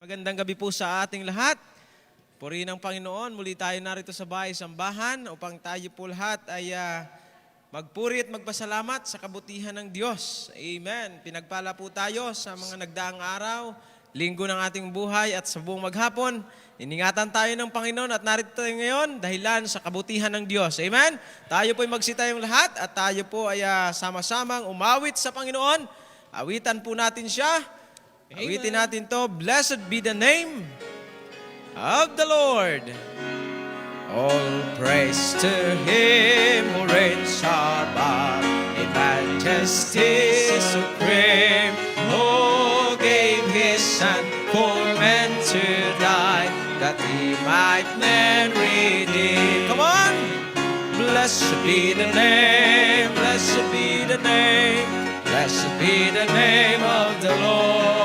Magandang gabi po sa ating lahat. Purihin ang Panginoon. Muli tayo narito sa bahay sambahan upang tayo po lahat ay magpuri at magpasalamat sa kabutihan ng Diyos. Amen. Pinagpala po tayo sa mga nagdaang araw, linggo ng ating buhay at sa buong maghapon. Iningatan tayo ng Panginoon at narito tayo ngayon dahilan sa kabutihan ng Diyos. Amen. Tayo po ay magsitayong lahat at tayo po ay sama-samang umawit sa Panginoon. Awitan po natin siya. Awitin natin to, blessed be the name of the Lord. All praise to Him who reigns above, in majesty supreme, who gave His Son for men to die, that He might men redeem. Come on! Blessed be the name, blessed be the name, blessed be the name of the Lord.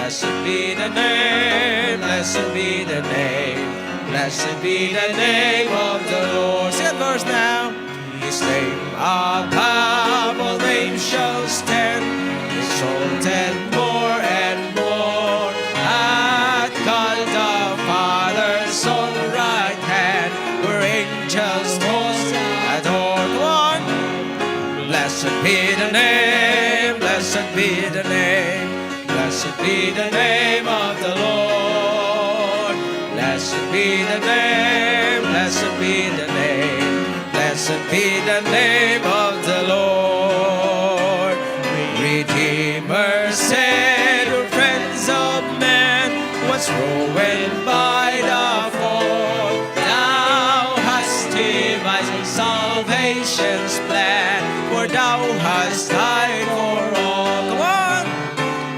Blessed be the name, blessed be the name, blessed be the name of the Lord. Sing that verse now. His name above all names shall stand, exalted more and more. At God the Father's own right hand, where angels hosts adore. Come on. Blessed be the name, blessed be the name, blessed be the name of the Lord. Blessed be the name, blessed be the name, blessed be the name of the Lord. Redeemer, Savior, friends of men, once ruined by the fall, thou hast devised salvation's plan, for thou hast died for all. Come on!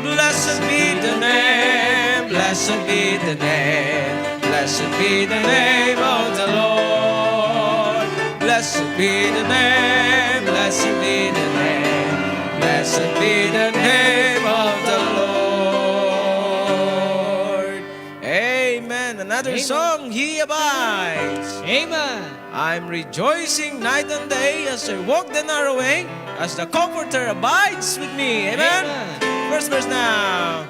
Blessed be the name, blessed be the name, blessed be the name of the Lord. Blessed be the name, blessed be the name, blessed be the name of the Lord. Amen. Another song, He abides. Amen. I'm rejoicing night and day as I walk the narrow way, as the Comforter abides with me. Amen. First verse now.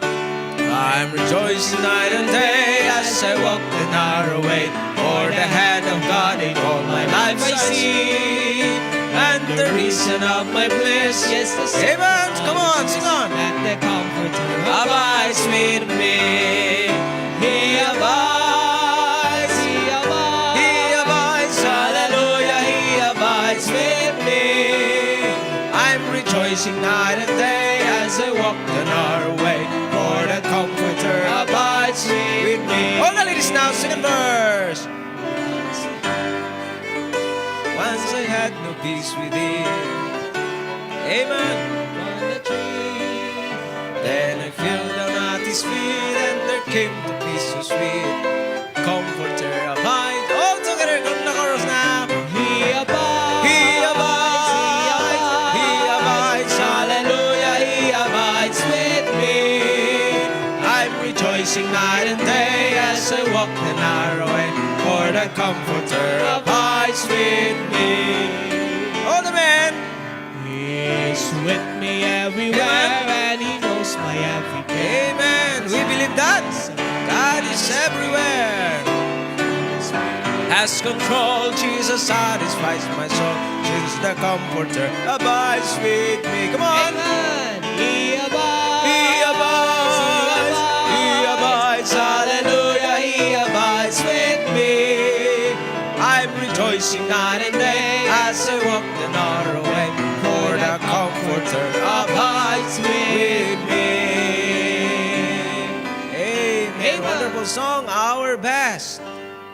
I'm rejoicing night and day as I walk the narrow way, for the hand of God in all my life I see, and the reason of my bliss. Yes, the Amen. Come on, sing on. And the Comforter Abides with me. He abides. He abides. He abides. Hallelujah. He abides with me. I'm rejoicing night and day as I walk the narrow way, for the Comforter abides with me. All the ladies now, second verse. Once I had no peace within. Amen. On the tree. Then I fell down at His feet, and there came the peace so sweet. Comforter abide. All together, come the chorus now. He abides. He abides. He abides. Hallelujah. He abides with me. I'm rejoicing night and day as I walk the narrow way, for the Comforter abides with me. All the men. He's with me everywhere, and He knows my every care. Amen. We believe that God is everywhere. Has control, Jesus satisfies my soul. Jesus the Comforter abides with me. Come on. Amen. He abides. He abides. He abides. Hallelujah. He abides with me. I'm rejoicing night and day as I walk the narrow way, for the Comforter abides with me. Amen. Wonderful song, Our Best.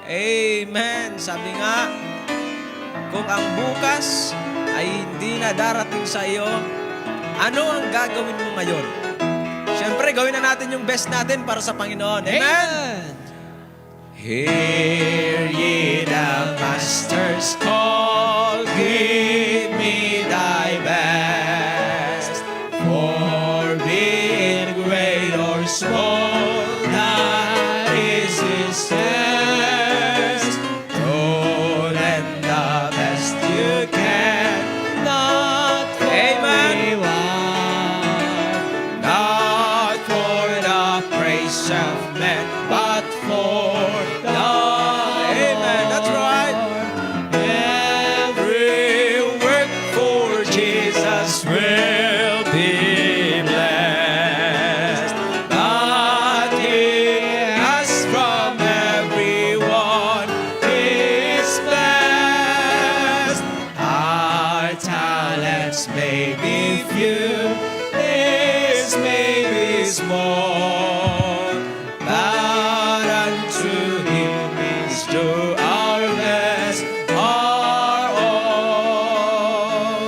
Amen. Sabi nga, kung ang bukas ay hindi na darating sa iyo, ano ang gagawin mo ngayon? Siyempre, gawin na natin yung best natin para sa Panginoon. Amen? Amen. Hear ye the Master's call, give me thy best. For be it great or small, that is His test. Oh, lend the best you can, not for Amen. reward, not for the praise grace of man, but for God. Amen. That's right. Every work for Jesus will be blessed. But He asks from everyone is blessed. Our talents may be few, His may be small, but unto Him is due our best, our all.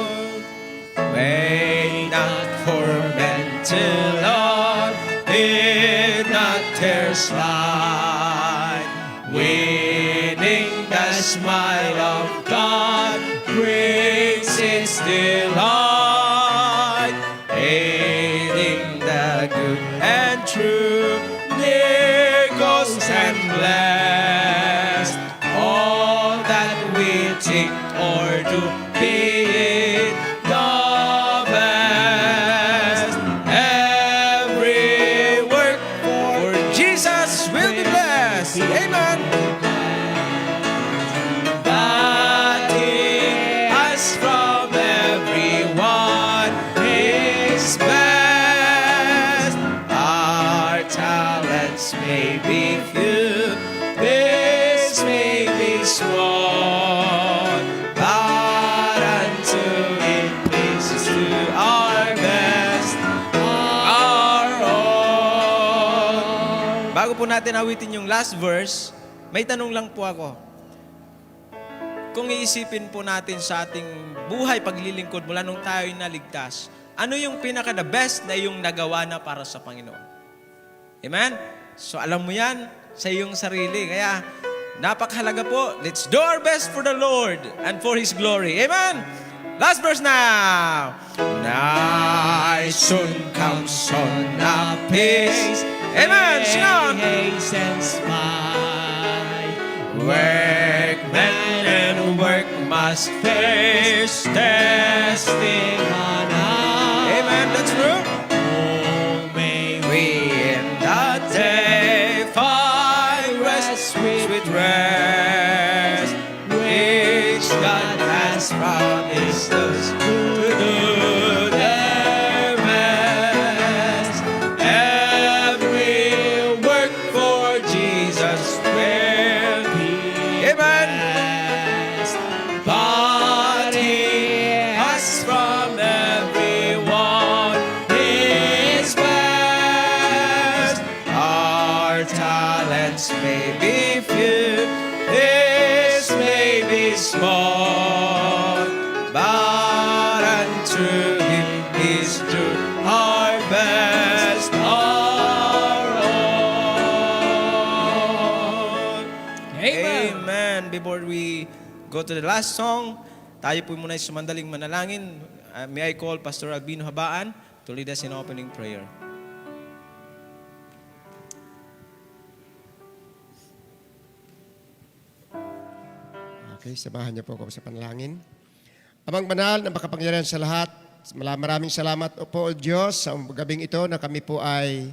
Wait not for men till on, did not their slide, winning the smile of God brings its delight, aiding the good and true, near goes and blessed. All that we think or do, be it the best. Every work For Jesus will be blessed. Amen. that He has from everyone is best. Our talents may be few, this may be small, but unto Him is to our best, our all. Bago po natin awitin yung last verse, may tanong lang po ako. Kung iisipin po natin sa ating buhay paglilingkod mula nung tayo'y naligtas, ano yung pinaka-the best na yung nagawa na para sa Panginoon? Amen? So alam mo yan sa iyong sarili. Kaya napakahalaga po, let's do our best for the Lord and for His glory. Amen? Last verse now. Night soon comes on apace. Amen. Sing on. Hastens by. Workmen and work must face testing on high. Amen. That's true. Oh, may we in the day find rest, sweet rest, which God has promised us to do their best. Every work for Jesus will be Amen. blessed. But He has from everyone His best. Our talents may be few, this may be small, but unto Him is due our best, our all. Amen. Before we go to the last song, tayo po muna sa mandaling manalangin. May I call Pastor Albino Habaan to lead us in opening prayer. Okay, samahan niyo po ako sa panalangin. Amang banal na makapangyarihan sa lahat, maraming salamat po, O Diyos, sa gabing ito na kami po ay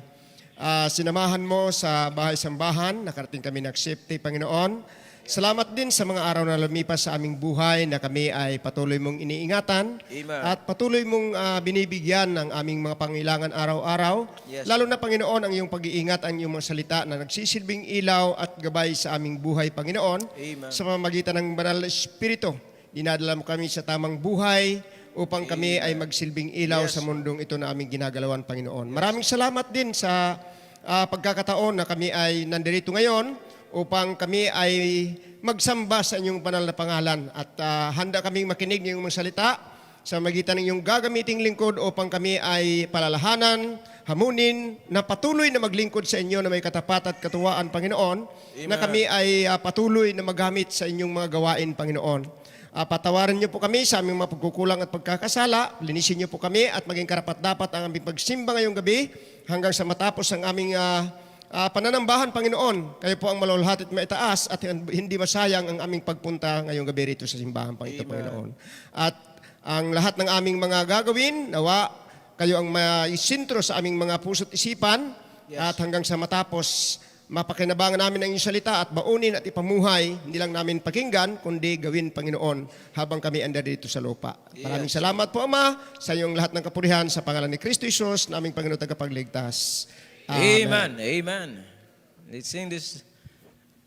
sinamahan mo sa bahay-sambahan. Nakarating kami nag-safety, Panginoon. Salamat din sa mga araw na lumipas sa aming buhay na kami ay patuloy mong iniingatan Amen. at patuloy mong binibigyan ng aming mga pangailangan araw-araw. Yes. Lalo na, Panginoon, ang iyong pag-iingat, ang iyong mga salita na nagsisilbing ilaw at gabay sa aming buhay, Panginoon. Amen. Sa pamamagitan ng Banal na Espiritu, dinadala mo kami sa tamang buhay upang kami ay magsilbing ilaw Yes. sa mundong ito na aming ginagalawan, Panginoon. Maraming salamat din sa pagkakataon na kami ay nandirito ngayon upang kami ay magsamba sa inyong banal na pangalan at handa kaming makinig ng iyong mga salita sa magitan ng iyong gagamiting lingkod upang kami ay palalahanan, hamunin, na patuloy na maglingkod sa inyo na may katapat at katuwaan, Panginoon, na kami ay patuloy na magamit sa inyong mga gawain, Panginoon. Patawarin niyo po kami sa aming mga pagkukulang at pagkakasala, linisin niyo po kami at maging karapat-dapat ang aming pagsimba ngayong gabi hanggang sa matapos ang aming pananambahan, Panginoon. Kayo po ang malulhat at maitaas at hindi masayang ang aming pagpunta ngayong gabi rito sa simbahan, Panginoon. At ang lahat ng aming mga gagawin, nawa kayo ang maisintro sa aming mga puso't isipan at hanggang sa matapos mapakinabangan namin ang iyong salita at baunin at ipamuhay, hindi lang namin pakinggan, kundi gawin, Panginoon, habang kami anda dito sa lupa. Maraming salamat po, Ama, sa iyong lahat ng kapurihan sa pangalan ni Kristo Jesus, naming Panginoon tagapagligtas. Amen. Amen. Let's sing this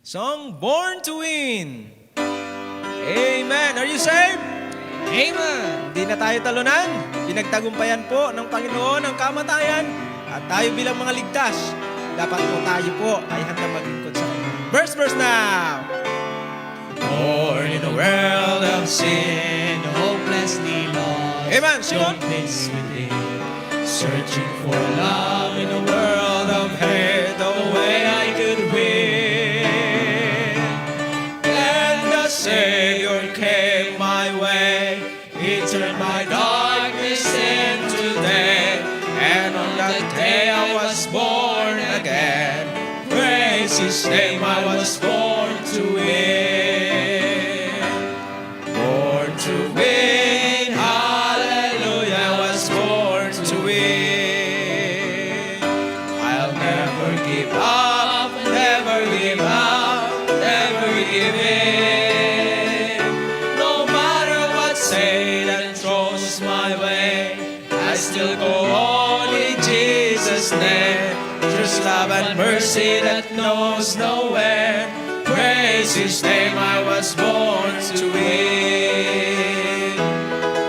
song, Born to Win. Amen. Are you saved? Amen. Hindi na tayo talunan. Pinagtagumpayan po ng Panginoon ang kamatayan at tayo bilang mga ligtas. Dapat po tayo po ay handang maglingkod sa Kanya. Verse now. Born in a world of sin. Hopelessly lost. Amen. Sing on. Don't miss within. Searching for love in a World of hate, the way I could win. And the Savior came my way. He turned my darkness into day. And on that day I was born again. Praise His name, I was born to win. Born to win, hallelujah, I was born to win. I'll never give up, never give up, never give in. No matter what Satan throws my way, I still go on in Jesus' name. Just love and mercy that knows no end. Praise His name, I was born to win.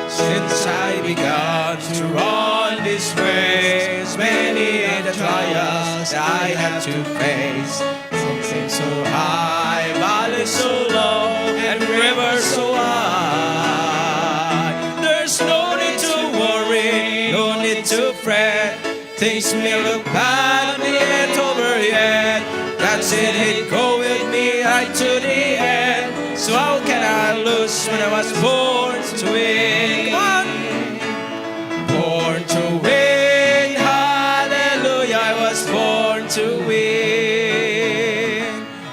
Since I began to run this race, many are the trials I had to face. Mountains so high, valleys so low, and rivers so wide. There's no need to worry, no need to fret. Things may look bad, but ain't over yet. That's it, go with me right to the end. So how can I lose when I was born to win? Come on! Born to win, hallelujah, I was born to win.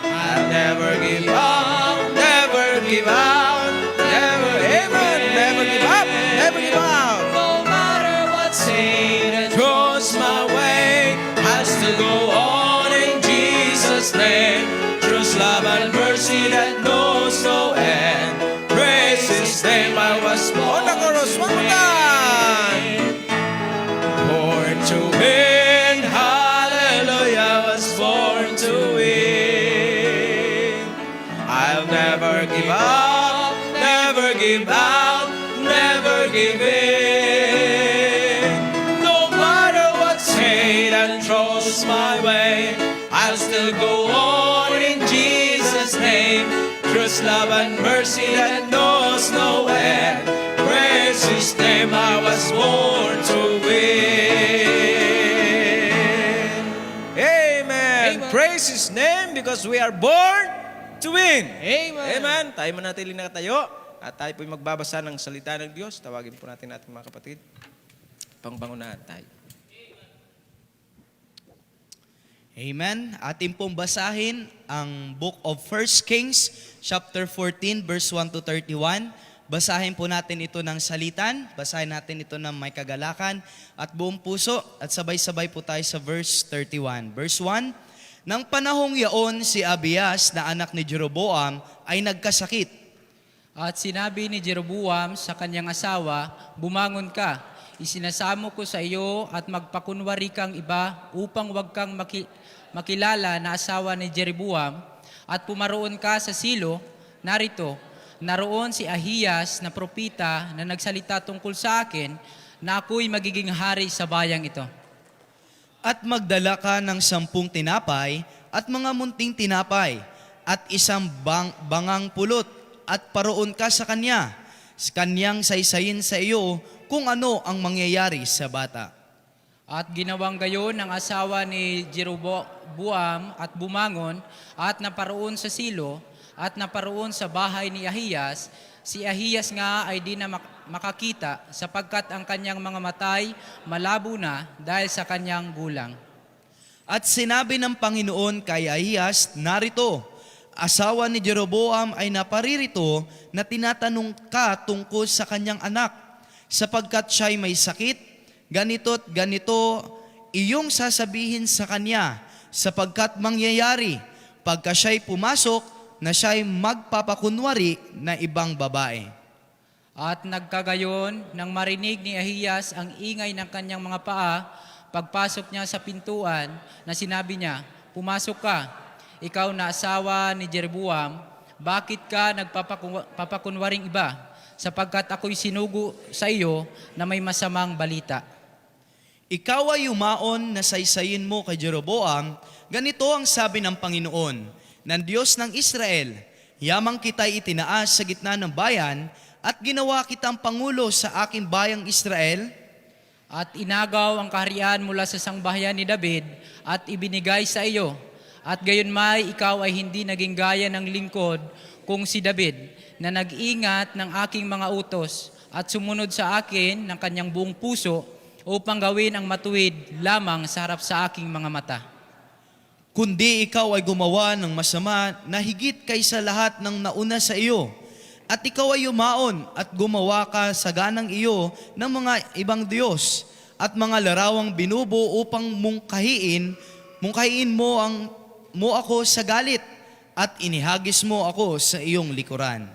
I'll never give up, never give up, never, amen, never give up, never give up. No matter what Satan Cross my way, I still go on in Jesus' name. Trust, love, and mercy that knows no end. Praise His name, I was born. One more time. Born to win, hallelujah, I was born to win. I'll never give up, never give out, never give in. No matter what Satan throws my way, I'll still go on in Jesus' name. Trust, love, and mercy that knows no end. Praise His name, I was born to win. Amen. Praise His name because we are born to win. Amen. Amen. Tayo manatili na tayo at tayo po'y magbabasa ng salita ng Diyos. Tawagin po natin ating mga kapatid. Pangbangunahan tayo. Amen. Atin pong basahin ang Book of 1 Kings, chapter 14, verse 1 to 31. Basahin po natin ito ng salitan, basahin natin ito ng may kagalakan at buong puso at sabay-sabay po tayo sa verse 31. Verse 1, Nang panahong yaon si Abias na anak ni Jeroboam ay nagkasakit. At sinabi ni Jeroboam sa kanyang asawa, bumangon ka, isinasamo ko sa iyo at magpakunwari kang iba upang wag kang makilala na asawa ni Jeroboam at pumaroon ka sa Silo, narito, naroon si Ahiyas na propita na nagsalita tungkol sa akin na ako'y magiging hari sa bayang ito. At magdala ka ng 10 tinapay at mga munting tinapay at isang bangang pulot at paroon ka sa kanya. Kanyang saysayin sa iyo kung ano ang mangyayari sa bata. At ginawang gayon ng asawa ni Jeroboam at bumangon at naparoon sa Silo at naparoon sa bahay ni Ahiyas. Si Ahiyas nga ay di na makakita sapagkat ang kanyang mga matay malabo na dahil sa kanyang gulang. At sinabi ng Panginoon kay Ahiyas, narito, asawa ni Jeroboam ay naparirito na tinatanong ka tungkol sa kanyang anak, sapagkat siya'y may sakit, ganito't ganito, iyong sasabihin sa kanya, sapagkat mangyayari, pagka siya'y pumasok, na siya'y magpapakunwari na ibang babae. At nagkagayon, nang marinig ni Ahiyas ang ingay ng kanyang mga paa, pagpasok niya sa pintuan, na sinabi niya, "Pumasok ka, ikaw na asawa ni Jeroboam, bakit ka nagpapakunwaring iba? Sapagkat ako'y sinugo sa iyo na may masamang balita." Ikaw ay yumaon na saysayin mo kay Jeroboam, ganito ang sabi ng Panginoon, ng Diyos ng Israel, yamang kita'y itinaas sa gitna ng bayan, at ginawa kitang pangulo sa aking bayang Israel, At inagaw ang kaharian mula sa sangbahayan ni David at ibinigay sa iyo. At gayon may ikaw ay hindi naging gaya ng lingkod kung si David, na nag-ingat ng aking mga utos at sumunod sa akin ng kanyang buong puso upang gawin ang matuwid lamang sa harap sa aking mga mata. kundi ikaw ay gumawa ng masama na higit kaysa lahat ng nauna sa iyo. At ikaw ay yumaon at gumawa ka sa ganang iyo ng mga ibang Diyos at mga larawang binubo upang mungkahiin mo ako sa galit at inihagis mo ako sa iyong likuran.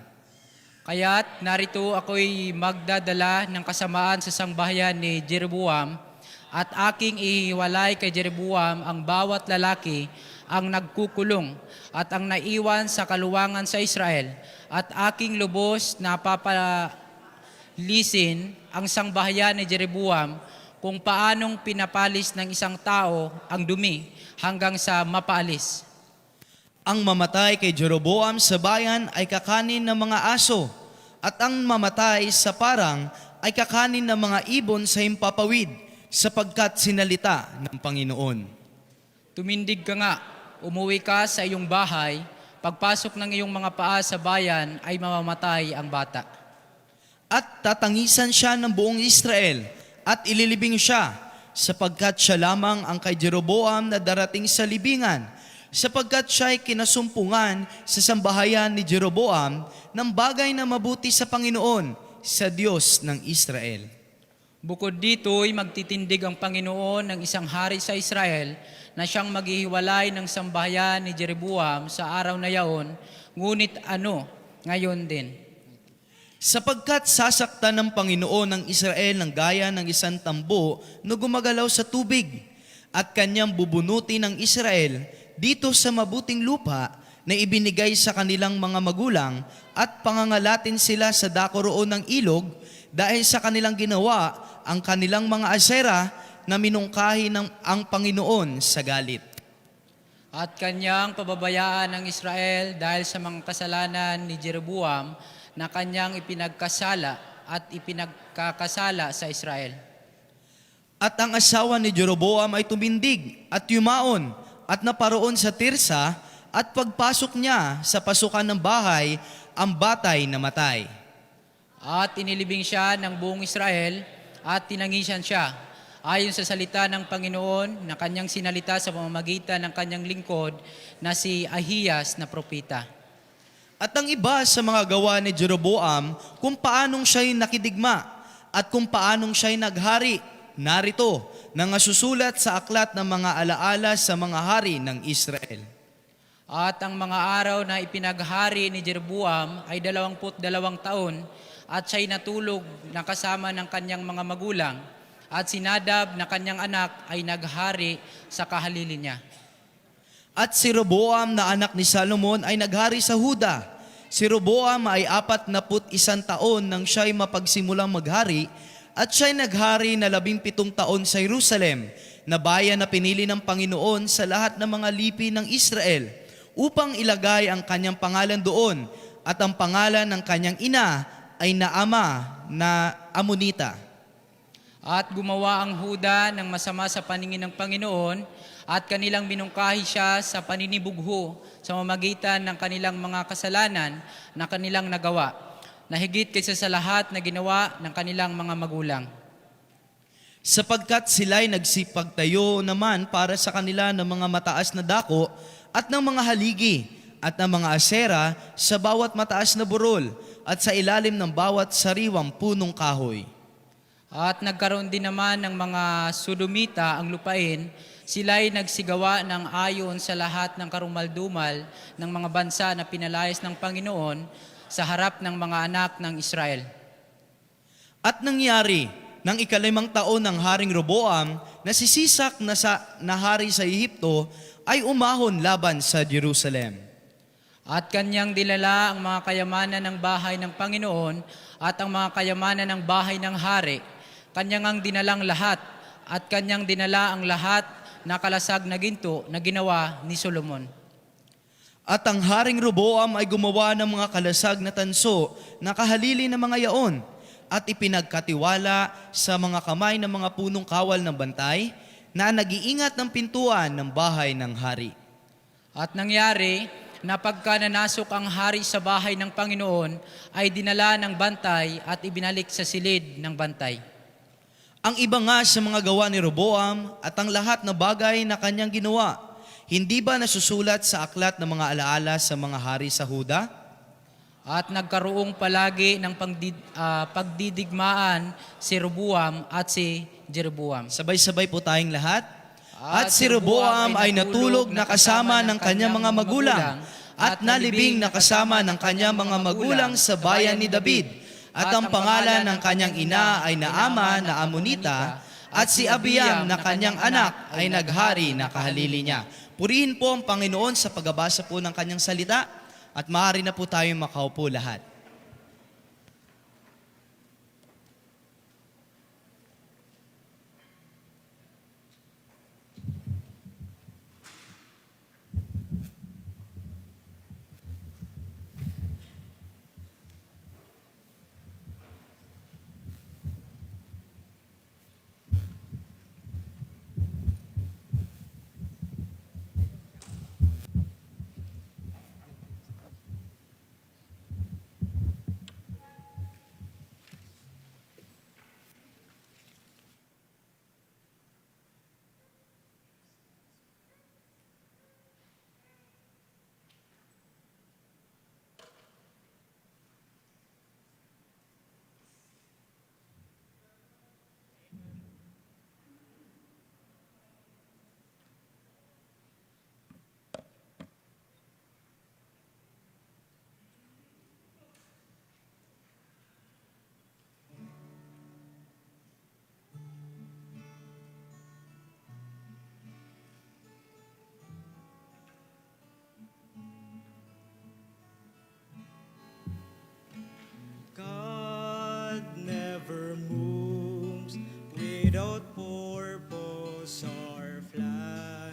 Kaya't narito ako'y magdadala ng kasamaan sa sangbahayan ni Jeroboam at aking ihiwalay kay Jeroboam ang bawat lalaki ang nagkukulong at ang naiwan sa kaluwangan sa Israel, at aking lubos na papalisin ang sangbahayan ni Jeroboam kung paanong pinapalis ng isang tao ang dumi hanggang sa mapaalis. Ang mamatay kay Jeroboam sa bayan ay kakanin ng mga aso, at ang mamatay sa parang ay kakanin ng mga ibon sa himpapawid, sapagkat sinalita ng Panginoon. Tumindig ka nga, umuwi ka sa iyong bahay, pagpasok ng iyong mga paa sa bayan ay mamamatay ang bata. At tatangisan siya ng buong Israel, at ililibing siya, sapagkat siya lamang ang kay Jeroboam na darating sa libingan, sapagkat siya'y kinasumpungan sa sambahayan ni Jeroboam ng bagay na mabuti sa Panginoon, sa Diyos ng Israel. Bukod dito'y magtitindig ang Panginoon ng isang hari sa Israel na siyang maghihiwalay ng sambahayan ni Jeroboam sa araw na yaon, ngunit ngayon din. Sapagkat sasaktan ng Panginoon ng Israel ng gaya ng isang tambo na gumagalaw sa tubig, at kanyang bubunutin ng Israel dito sa mabuting lupa na ibinigay sa kanilang mga magulang, at pangangalatin sila sa dako roon ng ilog dahil sa kanilang ginawa ang kanilang mga asera na minungkahi ng ang Panginoon sa galit. At kanyang pababayaan ng Israel dahil sa mga kasalanan ni Jeroboam na kanyang ipinagkasala at ipinagkakasala sa Israel. At ang asawa ni Jeroboam ay tumindig at yumaon at naparoon sa Tirsa, at pagpasok niya sa pasukan ng bahay, ang batay namatay. At inilibing siya ng buong Israel at tinangisan siya, ayon sa salita ng Panginoon na kanyang sinalita sa pamamagitan ng kanyang lingkod na si Ahiyas na propeta. At ang iba sa mga gawa ni Jeroboam, kung paanong siya'y nakidigma at kung paanong siya'y naghari, narito, nangasusulat sa aklat ng mga alaala sa mga hari ng Israel. At ang mga araw na ipinaghari ni Jeroboam ay 22 taon, at siya'y natulog na kasama ng kanyang mga magulang, at si Nadab na kanyang anak ay naghari sa kahalili niya. At si Roboam na anak ni Salomon ay naghari sa Huda. Si Roboam ay 41 taon nang siya'y mapagsimulang maghari, at siya'y naghari na 17 taon sa Jerusalem, na bayan na pinili ng Panginoon sa lahat ng mga lipi ng Israel, upang ilagay ang kanyang pangalan doon, at ang pangalan ng kanyang ina ay Naama na Amonita. At gumawa ang Huda ng masama sa paningin ng Panginoon, at kanilang minungkahi siya sa paninibugho sa mamagitan ng kanilang mga kasalanan na kanilang nagawa, na higit kaysa sa lahat na ginawa ng kanilang mga magulang. Sapagkat sila'y nagsipagtayo naman para sa kanila ng mga mataas na dako at ng mga haligi at ng mga asera sa bawat mataas na burol at sa ilalim ng bawat sariwang punong kahoy. At nagkaroon din naman ng mga Sodomita ang lupain, sila'y nagsigawa ng ayon sa lahat ng karumaldumal ng mga bansa na pinalayas ng Panginoon sa harap ng mga anak ng Israel. At nangyari, ng ikalimang taon ng Haring Roboam, na si Sisak na hari sa Ehipto ay umahon laban sa Jerusalem. At kanyang dilala ang mga kayamanan ng bahay ng Panginoon at ang mga kayamanan ng bahay ng hari. Kanyang ang dinalang lahat at kanyang dinala ang lahat na kalasag na ginto na ginawa ni Solomon. At ang Haring Roboam ay gumawa ng mga kalasag na tanso na kahalili ng mga yaon at ipinagkatiwala sa mga kamay ng mga punong kawal ng bantay na nag-iingat ng pintuan ng bahay ng hari. At nangyari na pagka nanasok ang hari sa bahay ng Panginoon, ay dinala ng bantay at ibinalik sa silid ng bantay. Ang iba nga sa mga gawa ni Roboam at ang lahat na bagay na kanyang ginawa, hindi ba nasusulat sa aklat ng mga alaala sa mga hari sa Huda? At nagkaroong palagi ng pagdidigmaan si Roboam at si Jeroboam. Sabay-sabay po tayong lahat. At si Roboam ay natulog na kasama ng kanyang mga magulang at nalibing na kasama ng kanyang mga magulang sa bayan ni David. At ang pangalan ng kanyang ina ay Naama na Amonita at si Abiam na kanyang anak ay naghari na kahalili niya. Purihin po ang Panginoon sa pagbabasa po ng kanyang salita at maaari na po tayong makaupo lahat. God never moves without purpose or plan.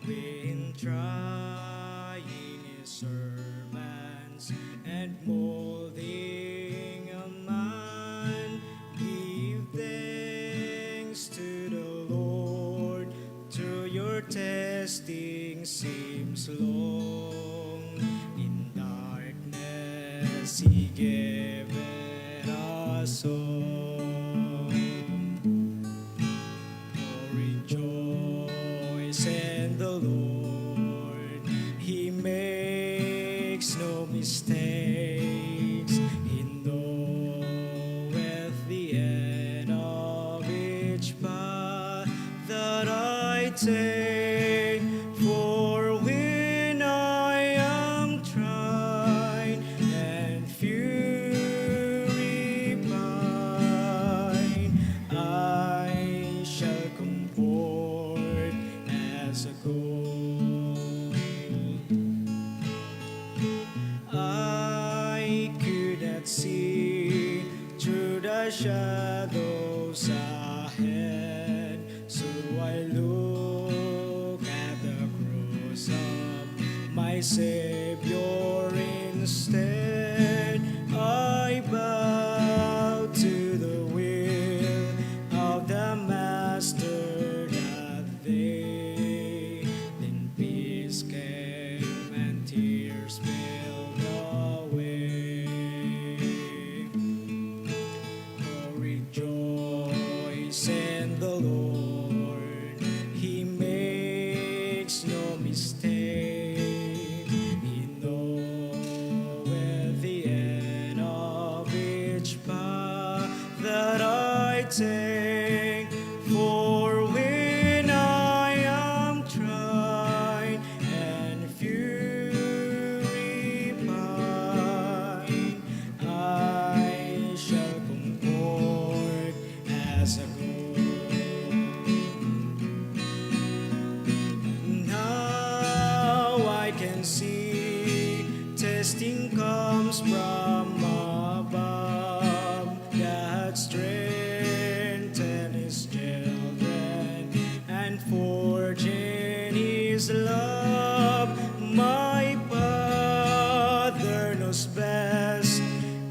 When trying His servants and molding a man, give thanks to the Lord. Through your testing seems long. In darkness He gave us home. Oh, rejoice in the Lord. He makes no mistakes. He knoweth the end of each path that I take. For when I am tried and fury pine, I shall come forth as a gold. I could not see through the shadows ahead, so I look at the cross of my Savior instead. I bow to the will of the Master that day. Then peace came and tears spilled away. Oh, rejoice in the Lord. He makes no mistake. He knoweth the end of each path that I take. see. Testing comes from above. God strengthen His children and forging His love. My Father knows best,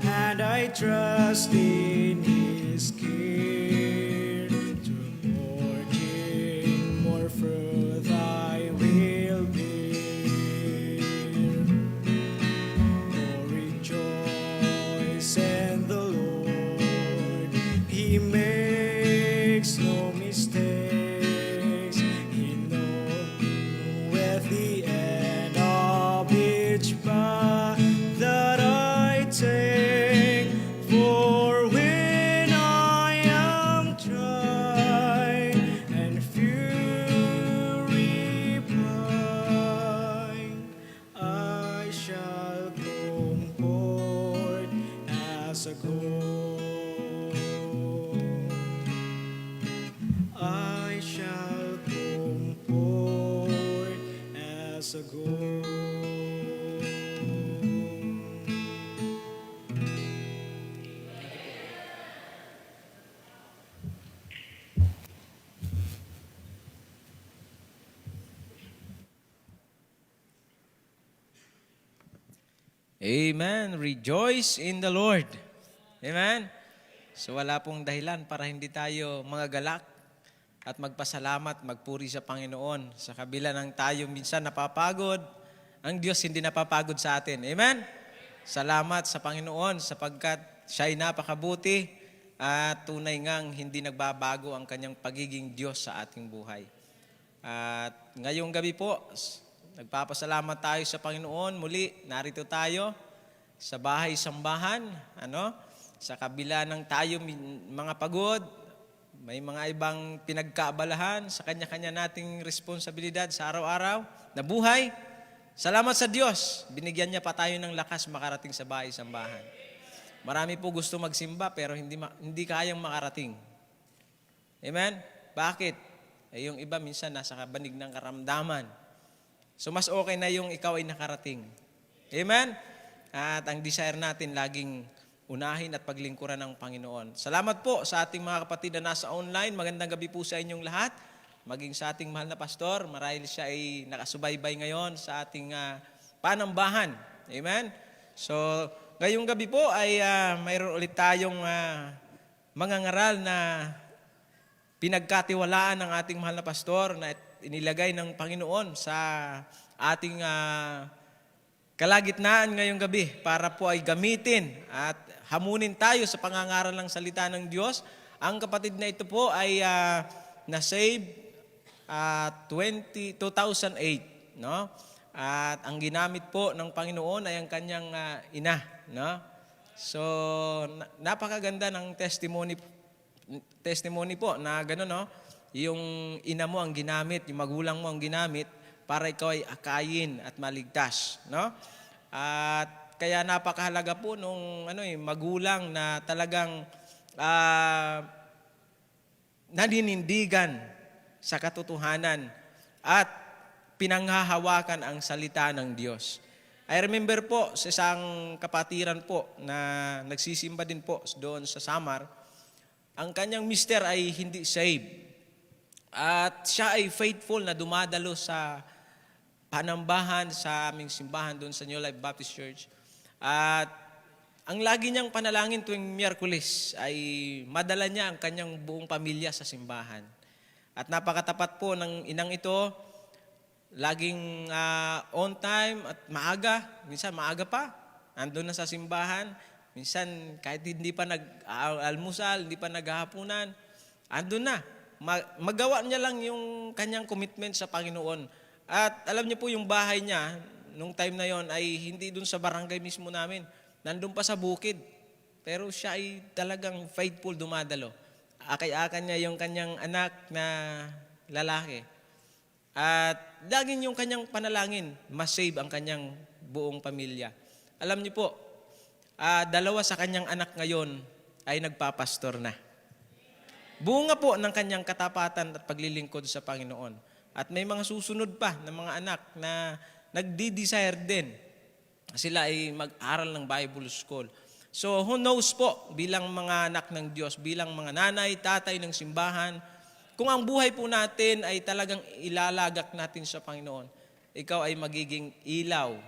and I trust in His care. Through forging more fruit I will bear. Oh, rejoice in the Lord. He makes no mistakes. He knoweth the end of each path that I take. For when I am tried and fury blind, I shall comfort as a gold. I shall comfort as a gold. Amen. Rejoice in the Lord. Amen. So wala pong dahilan para hindi tayo mga galak at magpasalamat, magpuri sa Panginoon. Sa kabila ng tayo minsan napapagod, ang Diyos hindi napapagod sa atin. Amen. Salamat sa Panginoon sapagkat siya'y napakabuti at tunay ngang hindi nagbabago ang kanyang pagiging Diyos sa ating buhay. At ngayong gabi po, nagpapasalamat tayo sa Panginoon. Muli, narito tayo sa bahay sambahan. Sa kabila ng tayo mga pagod, may mga ibang pinagkaabalahan sa kanya-kanya nating responsibilidad sa araw-araw na buhay. Salamat sa Diyos, binigyan niya pa tayo ng lakas makarating sa bahay sambahan. Marami po gusto magsimba pero hindi kayang makarating. Amen? Bakit? Yung iba minsan nasa kabanig ng karamdaman. So mas okay na yung ikaw ay nakarating. Amen? At ang desire natin laging unahin at paglingkuran ng Panginoon. Salamat po sa ating mga kapatid na nasa online. Magandang gabi po sa inyong lahat. Maging sa ating mahal na pastor, marahil siya ay nakasubaybay ngayon sa ating panambahan. Amen? So, ngayong gabi po ay mayroon ulit tayong mga ngaral na pinagkatiwalaan ng ating mahal na pastor na inilagay ng Panginoon sa ating kalagitnaan ngayong gabi para po ay gamitin at hamunin tayo sa pangangaral ng salita ng Diyos. Ang kapatid na ito po ay na-save 2008, no? At ang ginamit po ng Panginoon ay ang kanyang ina, no? So napakaganda ng testimony po na gano'n, no? Yung ina mo ang ginamit, yung magulang mo ang ginamit para ikaw ay akayin at maligtas, no? At kaya napakahalaga po nung magulang na talagang naninindigan sa katotohanan at pinanghahawakan ang salita ng Diyos. I remember po sa isang kapatiran po na nagsisimba din po doon sa Samar, ang kanyang mister ay hindi saved. At siya ay faithful na dumadalo sa panambahan sa aming simbahan doon sa New Life Baptist Church. At ang lagi niyang panalangin tuwing Miyerkules ay madala niya ang kanyang buong pamilya sa simbahan. At napakatapat po ng inang ito, laging on time at maaga, minsan maaga pa, andun na sa simbahan. Minsan kahit hindi pa nag-almusal, hindi pa naghahapunan, andun na. Magawa niya lang yung kanyang commitment sa Panginoon. At alam niyo po yung bahay niya, nung time na yon ay hindi dun sa barangay mismo namin. Nandun pa sa bukid. Pero siya ay talagang faithful dumadalo. Akay-akan niya yung kanyang anak na lalaki. At laging yung kanyang panalangin, ma-save ang kanyang buong pamilya. Alam niyo po, dalawa sa kanyang anak ngayon ay nagpapastor na. Bunga po ng kanyang katapatan at paglilingkod sa Panginoon. At may mga susunod pa na mga anak na nagdi-desire din. Sila ay mag-aral ng Bible School. So who knows po, bilang mga anak ng Diyos, bilang mga nanay, tatay ng simbahan, kung ang buhay po natin ay talagang ilalagak natin sa Panginoon, ikaw ay magiging ilaw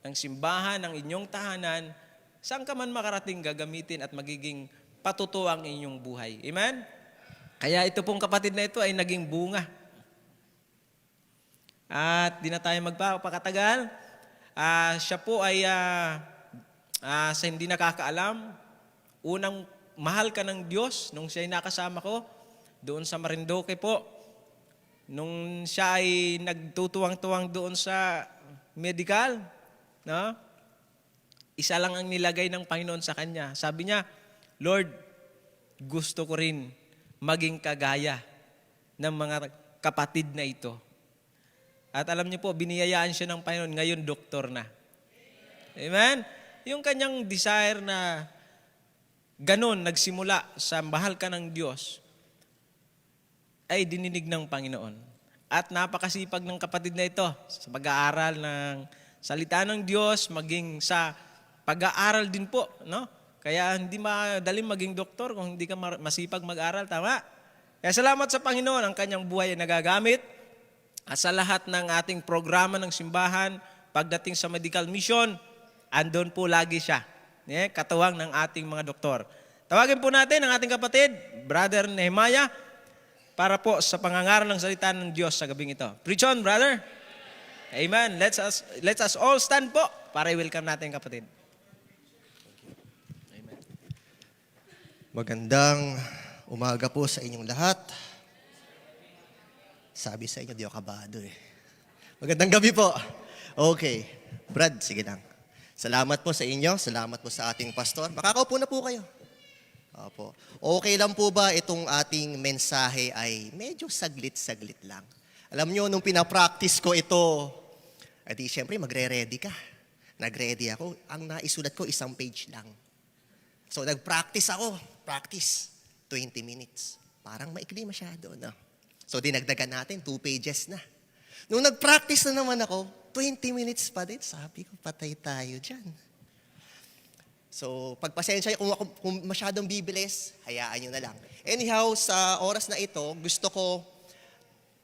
ng simbahan, ng inyong tahanan, saan ka man makarating gagamitin at magiging patuto ang inyong buhay. Amen? Kaya ito pong kapatid na ito ay naging bunga. At di na tayo magpapakatagal. Siya po ay sa hindi nakakaalam, unang mahal ka ng Diyos nung siya ay nakasama ko doon sa Marinduque po. Nung siya ay nagtutuwang-tuwang doon sa medical, no? Isa lang ang nilagay ng Panginoon sa kanya. Sabi niya, Lord, gusto ko rin maging kagaya ng mga kapatid na ito. At alam niyo po, biniyayaan siya ng Panginoon, ngayon doktor na. Amen? Yung kanyang desire na ganun, nagsimula sa mahal ka ng Diyos, ay dininig ng Panginoon. At napakasipag ng kapatid na ito sa pag-aaral ng salita ng Diyos, maging sa pag-aaral din po, no? Kaya hindi madaling maging doktor kung hindi ka masipag mag-aral, tama? Kaya salamat sa Panginoon, ang kanyang buhay ay nagagamit. At sa lahat ng ating programa ng simbahan, pagdating sa medical mission, andon po lagi siya. Katuwang ng ating mga doktor. Tawagin po natin ang ating kapatid, Brother Nehemiah, para po sa pangangaral ng salita ng Diyos sa gabing ito. Preach on, brother. Amen. Let's us all stand po para i-welcome natin kapatid. Magandang umaga po sa inyong lahat. Sabi sa inyo, di ako kabado eh. Magandang gabi po. Okay. Brad, sige lang. Salamat po sa inyo. Salamat po sa ating pastor. Makakaupo na po kayo. Opo. Okay lang po ba itong ating mensahe ay medyo saglit-saglit lang? Alam nyo, nung pinapractice ko ito, edi syempre magre-ready ka. Nag-ready ako. Ang naisulat ko, isang page lang. So nag-practice ako. Practice. 20 minutes. Parang maikli masyado, no? So dinagdagan natin, 2 pages na. Nung nag-practice na naman ako, 20 minutes pa din. Sabi ko, patay tayo dyan. So pagpasensya kung masyadong bibilis, hayaan nyo na lang. Anyhow, sa oras na ito, gusto ko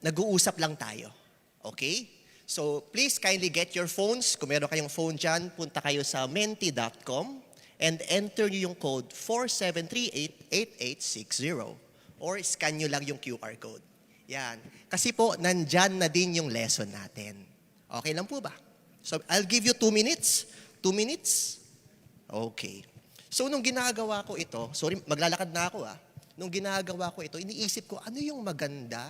nag-uusap lang tayo. Okay? So please kindly get your phones. Kung meron kayong phone dyan, punta kayo sa menti.com and enter nyo yung code 47388860 or scan nyo lang yung QR code. Yan. Kasi po, nandyan na din yung lesson natin. Okay lang po ba? So, I'll give you 2 minutes. 2 minutes? Okay. So, nung ginagawa ko ito, sorry, maglalakad na ako Nung ginagawa ko ito, iniisip ko, ano yung maganda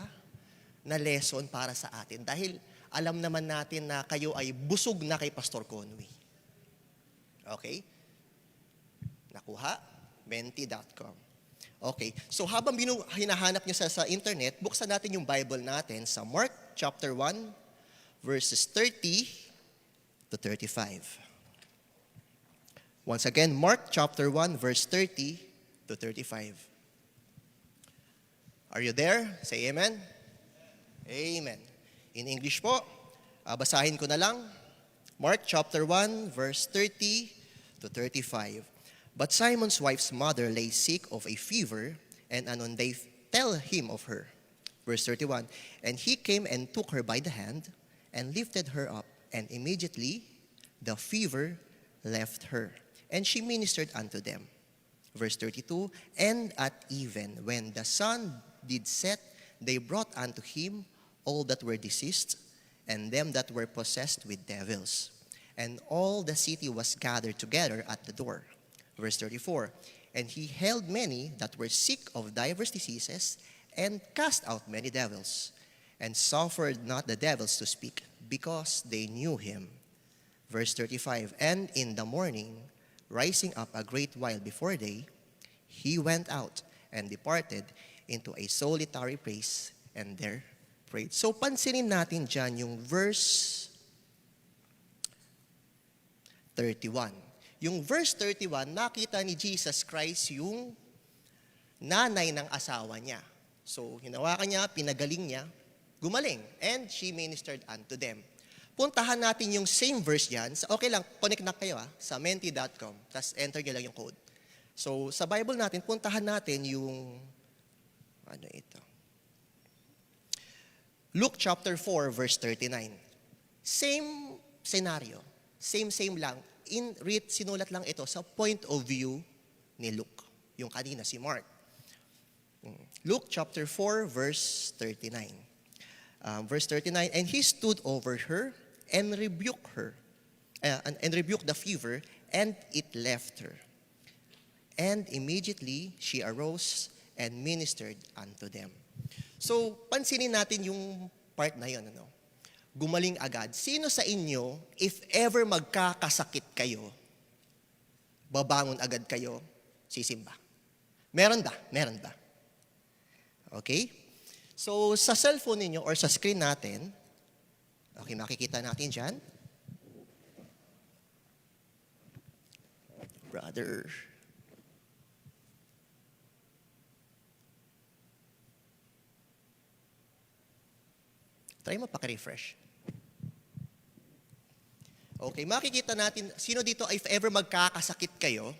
na lesson para sa atin? Dahil alam naman natin na kayo ay busog na kay Pastor Conway. Okay? Nakuha? Menti.com. Okay. So habang hinahanap nyo sa internet, buksan natin yung Bible natin sa Mark chapter 1, verses 30 to 35. Once again, Mark chapter 1, verse 30 to 35. Are you there? Say amen. Amen. In English po, basahin ko na lang. Mark chapter 1, verse 30 to 35. But Simon's wife's mother lay sick of a fever, and anon they tell him of her. Verse 31, and he came and took her by the hand, and lifted her up, and immediately the fever left her, and she ministered unto them. Verse 32, and at even, when the sun did set, they brought unto him all that were diseased, and them that were possessed with devils. And all the city was gathered together at the door. Verse 34, and he healed many that were sick of divers diseases, and cast out many devils, and suffered not the devils to speak, because they knew him. Verse 35, and in the morning, rising up a great while before day, he went out and departed into a solitary place, and there prayed. So pansinin natin dyan yung verse 31. Yung verse 31, nakita ni Jesus Christ yung nanay ng asawa niya. So, hinawakan niya, pinagaling niya, gumaling, and she ministered unto them. puntahan natin yung same verse yan. Okay lang, connect na kayo sa menti.com. Tapos enter nyo lang yung code. So, sa Bible natin, puntahan natin yung, ano ito? Luke chapter 4, verse 39. Same scenario. Same lang. Sinulat lang ito sa point of view ni Luke. Yung kanina, si Mark. Luke chapter 4, verse 39. Verse 39, and he stood over her and rebuked her, and rebuked the fever, and it left her. And immediately she arose and ministered unto them. So, pansinin natin yung part na yun. Gumaling agad. Sino sa inyo, if ever magkakasakit kayo, babangon agad kayo, sisimba? Meron ba? Meron ba? Okay? So, sa cellphone ninyo or sa screen natin, okay, makikita natin dyan. Brother. Try mo paki-refresh. Okay, makikita natin, sino dito, if ever magkakasakit kayo,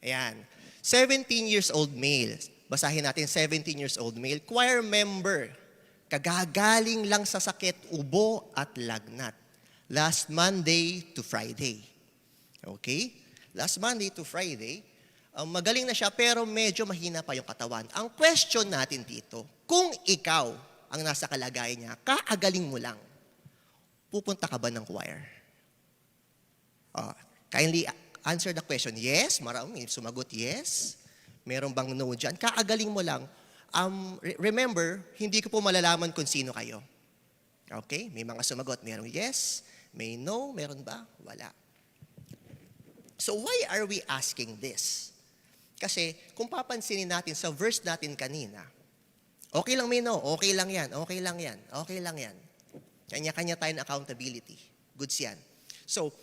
Ayan. 17 years old male. Basahin natin, 17 years old male. Choir member. Kagagaling lang sa sakit, ubo at lagnat. Last Monday to Friday. Okay? Last Monday to Friday. Magaling na siya pero medyo mahina pa yung katawan. Ang question natin dito, kung ikaw ang nasa kalagayan niya, kaagaling mo lang, pupunta ka ba ng choir? Kindly answer the question. Yes, marami sumagot yes. Meron bang no dyan? Kaagaling mo lang. Remember, hindi ko po malalaman kung sino kayo. Okay? May mga sumagot. Merong yes, may no, meron ba? Wala. So why are we asking this? Kasi kung papansinin natin sa verse natin kanina, okay lang may no, okay lang yan, okay lang yan, okay lang yan. Kanya-kanya tayo ng accountability. Goods yan. So,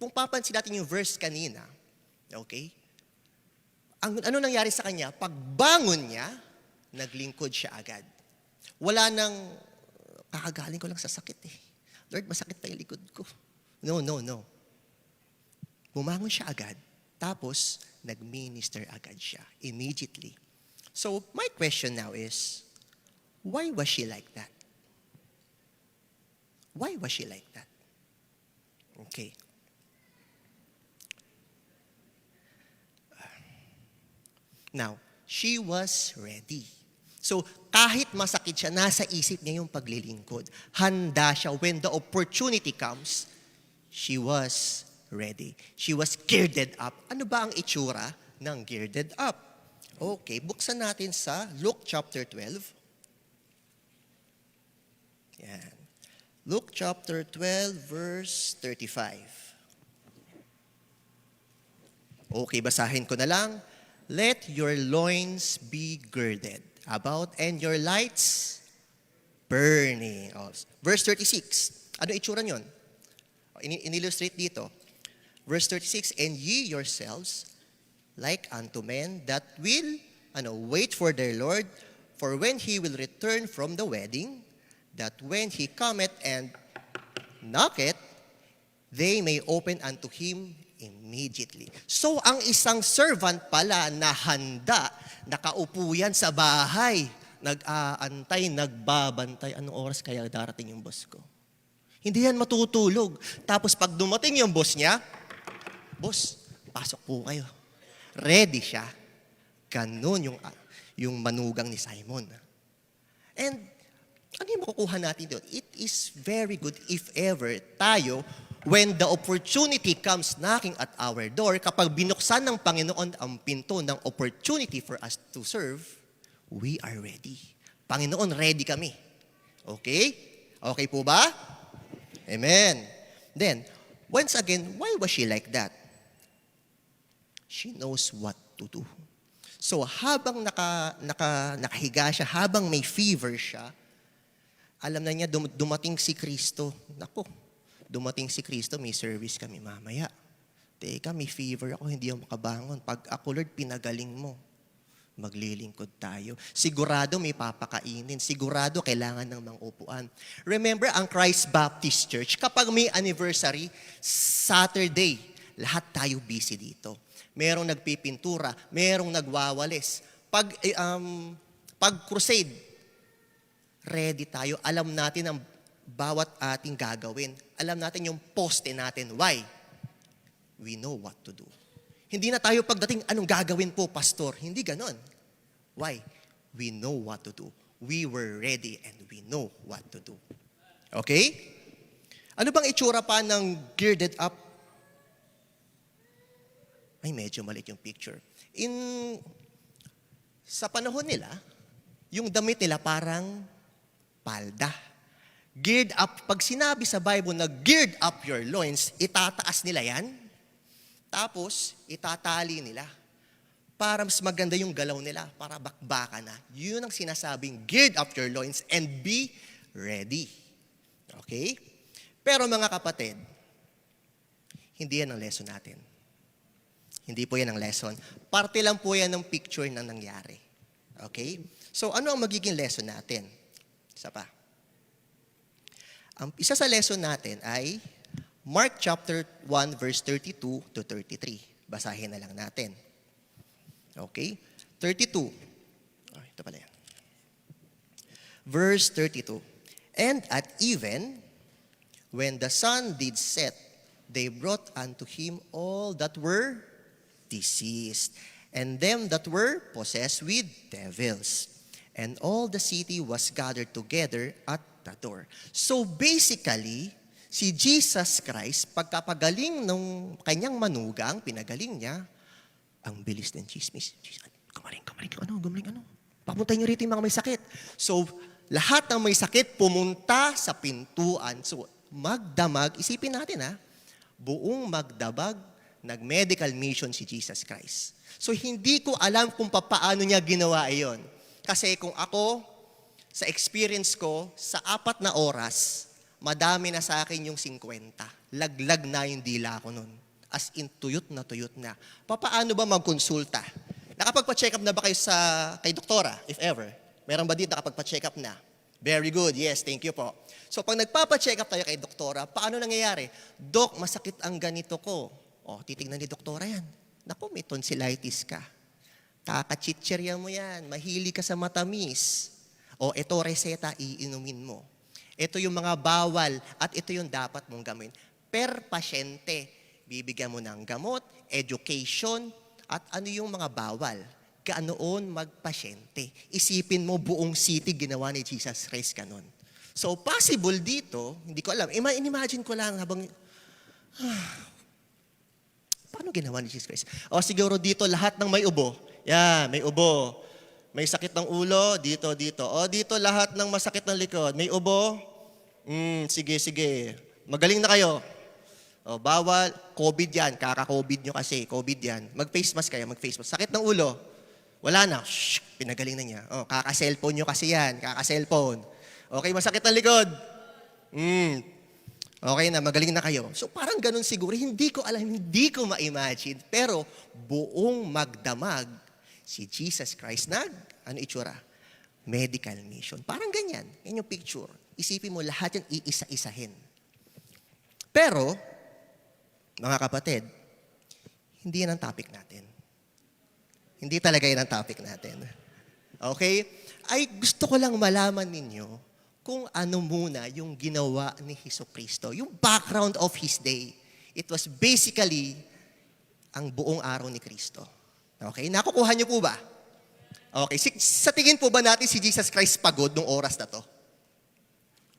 kung papansin natin yung verse kanina, okay, ano nangyari sa kanya? Pagbangon niya, naglingkod siya agad. Wala nang, kakagaling ko lang sa sakit eh. Lord, masakit na yung likod ko. No. Bumangon siya agad. Tapos, nag-minister agad siya. Immediately. So, my question now is, why was she like that? Why was she like that? Okay. Now, she was ready. So, kahit masakit siya, nasa isip niya yung paglilingkod. Handa siya. When the opportunity comes, she was ready. She was girded up. Ano ba ang itsura ng girded up? Okay, buksan natin sa Luke chapter 12. Yan. Luke chapter 12, verse 35. Okay, basahin ko na lang. Let your loins be girded about and your lights burning. Verse 36. Ano itsura nyon? In-illustrate dito. Verse 36, and ye yourselves, like unto men that will wait for their Lord, for when he will return from the wedding, that when he cometh and knocketh, they may open unto him immediately. So, ang isang servant pala na handa, nakaupo yan sa bahay, nag-aantay, nagbabantay, anong oras kaya darating yung boss ko? Hindi yan matutulog. Tapos pag dumating yung boss niya, boss, pasok po kayo. Ready siya. Ganun yung manugang ni Simon. And, ano yung makukuha natin doon? It is very good if ever tayo, when the opportunity comes knocking at our door, kapag binuksan ng Panginoon ang pinto ng opportunity for us to serve, we are ready. Panginoon, ready kami. Okay? Okay po ba? Amen. Then, once again, why was she like that? She knows what to do. So, habang nakahiga siya, habang may fever siya, alam na niya, dumating si Kristo. Naku, dumating si Kristo, may service kami mamaya. Teka, may fever ako, hindi ako makabangon. Pag ako, Lord, pinagaling mo. maglilingkod tayo. Sigurado may papakainin. Sigurado kailangan ng mga upuan. Remember, ang Christ Baptist Church, kapag may anniversary, Saturday, lahat tayo busy dito. Merong nagpipintura, merong nagwawalis. Pag crusade, ready tayo. Alam natin ang bawat ating gagawin. Alam natin yung poste natin. Why? We know what to do. Hindi na tayo pagdating, anong gagawin po, pastor? Hindi ganon. Why? We know what to do. We were ready and we know what to do. Okay? Ano bang itsura pa ng girded up? Ay, medyo maliit yung picture. Sa panahon nila, yung damit nila parang palda. Geared up, pag sinabi sa Bible na geared up your loins, itataas nila yan. Tapos, itatali nila. Para mas maganda yung galaw nila, para bakbaka na. Yun ang sinasabing, geared up your loins and be ready. Okay? Pero mga kapatid, hindi yan ang lesson natin. Hindi po yan ang lesson. Parte lang po yan ng picture na nangyari. Okay? So, ano ang magiging lesson natin? Isa pa. Ang isa sa lesson natin ay Mark chapter 1 verse 32 to 33. Basahin na lang natin. Okay? 32. Ito pala yan. Verse 32. And at even, when the sun did set, they brought unto him all that were diseased, and them that were possessed with devils. And all the city was gathered together at the door. So basically, si Jesus Christ, pagkapagaling ng kanyang manugang, pinagaling niya, ang bilis ng chismis. Gumaling, ano? Papuntahin niyo rito yung mga may sakit. So, lahat ng may sakit pumunta sa pintuan. So, magdamag, isipin natin buong magdamag, nag-medical mission si Jesus Christ. So, hindi ko alam kung paano niya ginawa iyon. Kasi kung ako, sa experience ko, sa 4 na oras, madami na sa akin yung 50. Laglag na yung dila ko nun. As in, tuyot na. Paano ba magkonsulta? Nakapagpa-check up na ba kayo kay doktora, if ever? Meron ba dito nakapagpa-check up na? Very good. Yes, thank you po. So, pag nagpapa-check up tayo kay doktora, paano nangyayari? Dok, masakit ang ganito ko. O, titignan ni doktora yan. Naku, may tonsillitis ka. Kakachichirya mo yan. Mahili ka sa matamis. O, ito reseta, iinumin mo. Ito yung mga bawal at ito yung dapat mong gawin. Per pasyente, bibigyan mo ng gamot, education, at ano yung mga bawal. Gaanoon magpasyente. Isipin mo buong city ginawa ni Jesus Christ kanon. So possible dito, hindi ko alam. Imagine ko lang habang, paano ginawa ni Jesus Christ? O siguro dito lahat ng may ubo. Yeah, may ubo. May sakit ng ulo, dito. O dito lahat ng masakit ng likod. May ubo? Sige. Magaling na kayo. O, bawal. COVID yan. Kaka-COVID nyo kasi. COVID yan. Mag-face mask kayo. Sakit ng ulo. Wala na. Shh, pinagaling na niya. O, kaka-cellphone nyo kasi yan. Kaka-cellphone. Okay, masakit ng likod. Okay na, magaling na kayo. So parang ganun siguro. Hindi ko alam, hindi ko ma-imagine. Pero buong magdamag, si Jesus Christ ano itsura? Medical mission. Parang ganyan. Yan yung picture. Isipin mo, lahat yan iisa-isahin. Pero, mga kapatid, hindi yan ang topic natin. Hindi talaga yan ang topic natin. Okay? Ay gusto ko lang malaman ninyo kung ano muna yung ginawa ni Jesucristo. Yung background of His day. It was basically ang buong araw ni Kristo. Okay? Nakukuha niyo po ba? Okay. Sa tingin po ba natin si Jesus Christ pagod nung oras na to?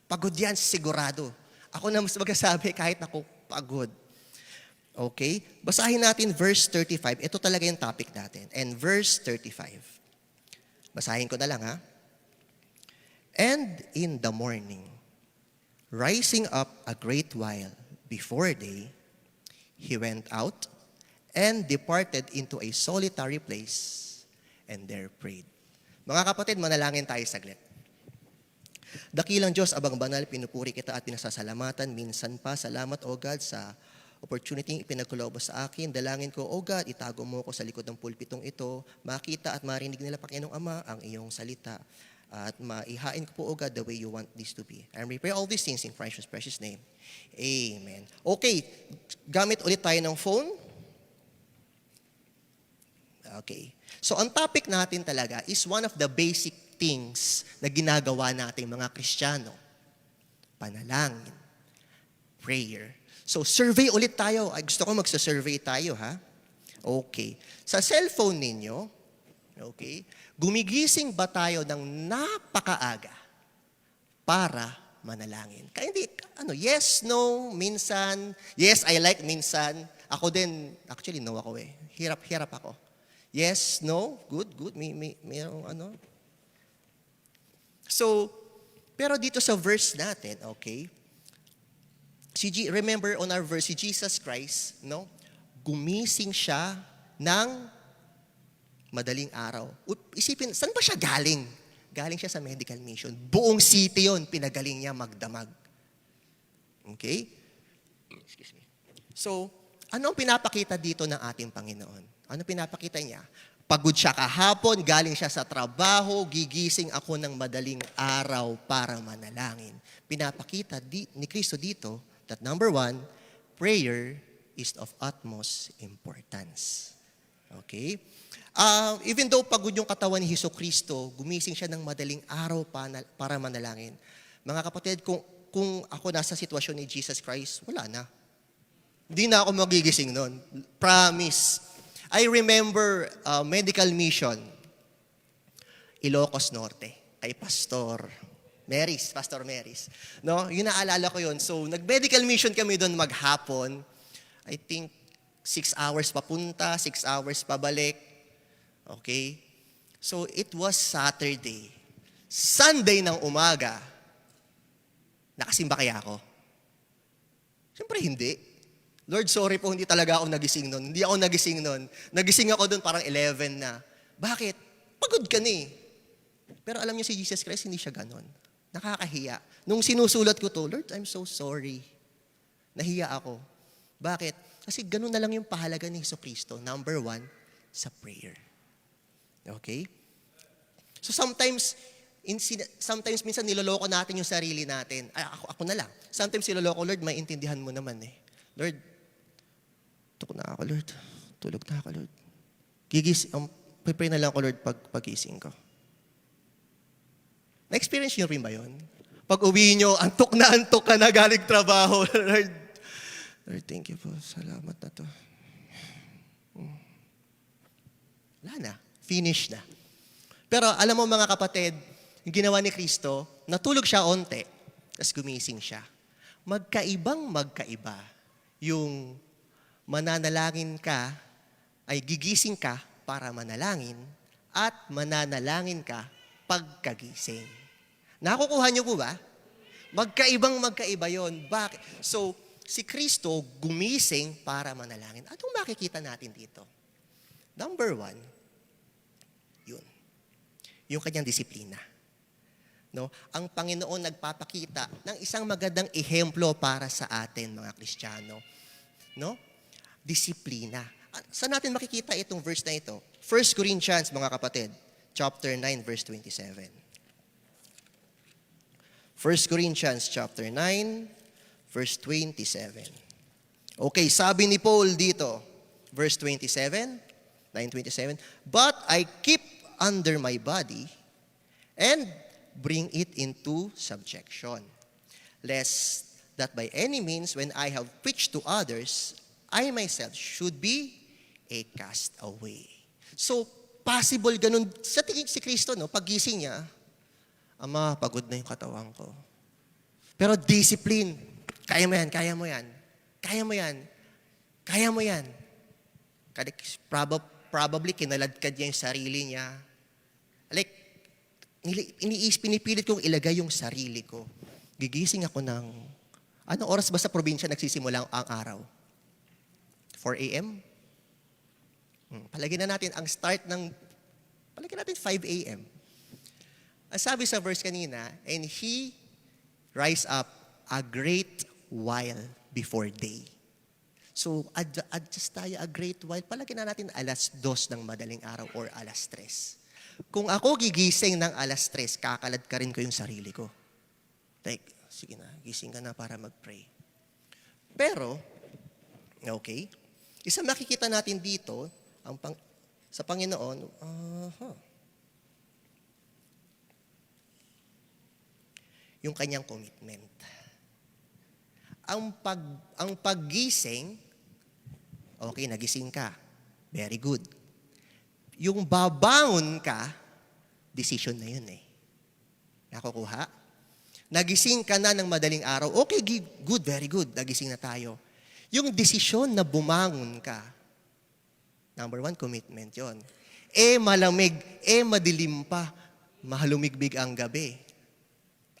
Pagod yan, sigurado. Ako na mas magsasabi kahit ako pagod. Okay? Basahin natin verse 35. Ito talaga yung topic natin. And verse 35. Basahin ko na lang And in the morning, rising up a great while before day, he went out and departed into a solitary place and there prayed. Mga kapatid, manalangin tayo saglit. Dakilang Diyos, abang banal, pinupuri kita at pinasasalamatan. Minsan pa, salamat, O God, sa opportunity yung ipinagkaloob mo sa akin. Dalangin ko, O God, itago mo ko sa likod ng pulpitong ito, makita at marinig nila, Panginoong Ama, ang iyong salita. At maihain ko po, O God, the way you want this to be. And we pray all these things in Christ's precious name. Amen. Okay, gamit ulit tayo ng phone. Okay. So ang topic natin talaga is one of the basic things na ginagawa nating mga Kristiyano. Panalangin. Prayer. So survey ulit tayo. Ay, gusto ko magsa-survey tayo, ha? Okay. Sa cellphone ninyo, okay, gumigising ba tayo ng napakaaga para manalangin? Kaya hindi, yes, no, minsan. Yes, I like minsan. Ako din, actually no ako eh. Hirap ako. Yes, no, good. May. So, pero dito sa verse natin, okay, remember on our verse, si Jesus Christ, no, gumising siya ng madaling araw. Isipin, saan ba siya galing? Galing siya sa medical mission. Buong city yon pinagaling niya magdamag. Okay? Excuse me. So, ano ang pinapakita dito ng ating Panginoon? Ano pinapakita niya? Pagod siya kahapon, galing siya sa trabaho, gigising ako ng madaling araw para manalangin. Pinapakita ni Kristo dito that number 1, prayer is of utmost importance. Okay? Even though pagod yung katawan ni Jesucristo, gumising siya ng madaling araw para manalangin. Mga kapatid, kung ako nasa sitwasyon ni Jesus Christ, wala na. Hindi na ako magigising noon. Promise. I remember medical mission, Ilocos Norte, kay Pastor Maris. No? Yun naalala ko yun. So, nag-medical mission kami doon maghapon. I think 6 hours papunta, 6 hours pabalik. Okay? So, it was Saturday. Sunday ng umaga, nakasimba kaya ako? Siyempre hindi. Lord, sorry po, hindi talaga ako nagising noon. Hindi ako nagising noon. Nagising ako doon parang 11 na. Bakit? Pagod ka ni. Pero alam niyo si Jesus Christ, hindi siya ganon. Nakakahiya. Nung sinusulat ko to, Lord, I'm so sorry. Nahiya ako. Bakit? Kasi ganon na lang yung pahalaga ni Jesucristo. Number 1, sa prayer. Okay? So sometimes minsan niloloko natin yung sarili natin. Ay, ako na lang. Sometimes niloloko, Lord, maintindihan mo naman eh. Lord, tukot na ako, Lord. Tulog na ako, Lord. Pray na lang ako, Lord, pagising ko. Na-experience niyo rin ba yun? Pag uwi niyo, antok ka na galing trabaho. Lord, thank you po. Salamat na to. Wala na. Finish na. Pero alam mo mga kapatid, yung ginawa ni Kristo, natulog siya onte, tapos gumising siya. Magkaiba yung mananalangin ka, ay gigising ka para manalangin, at mananalangin ka pagkagising. Nakukuha niyo po ba? Magkaiba yon. Bakit? So, si Kristo gumising para manalangin. Anong makikita natin dito? Number 1, yun. Yung kanyang disiplina. No? Ang Panginoon nagpapakita ng isang magandang ehemplo para sa atin, mga Kristiyano. No? Disiplina. Saan natin makikita itong verse na ito? 1 Corinthians, mga kapatid, chapter 9, verse 27. 1 Corinthians, chapter 9, verse 27. Okay, sabi ni Paul dito, verse 27, 9:27, but I keep under my body and bring it into subjection, lest that by any means, when I have preached to others, I myself should be a castaway. So, possible ganun. Sa tingin si Kristo, no, pagising niya, Ama, pagod na yung katawan ko. Pero discipline. Kaya mo yan, kaya mo yan. Kaya mo yan. Kaya mo yan. Probably kinaladkad niya yung sarili niya. Like, pinipilit kong ilagay yung sarili ko. Gigising ako ng, anong oras ba sa probinsya nagsisimula ang araw? 4 a.m.? Palagyan na natin ang start ng, palagyan natin 5 a.m. Ang sabi sa verse kanina, and he rise up a great while before day. So, adjust tayo a great while. Palagyan na natin 2:00 ng madaling araw or 3:00. Kung ako gigising ng 3:00, kakalad ka rin ko yung sarili ko. Like, sige na, gising ka na para mag-pray. Pero, okay, isa makikita natin dito, sa Panginoon, yung kanyang commitment. Ang paggising, okay, nagising ka. Very good. Yung babangon ka, decision na yun eh. Nakukuha? Nagising ka na ng madaling araw, okay, good, very good, nagising na tayo. Yung desisyon na bumangon ka, number 1, commitment yon. Malamig, madilim pa, mahalumigbig ang gabi.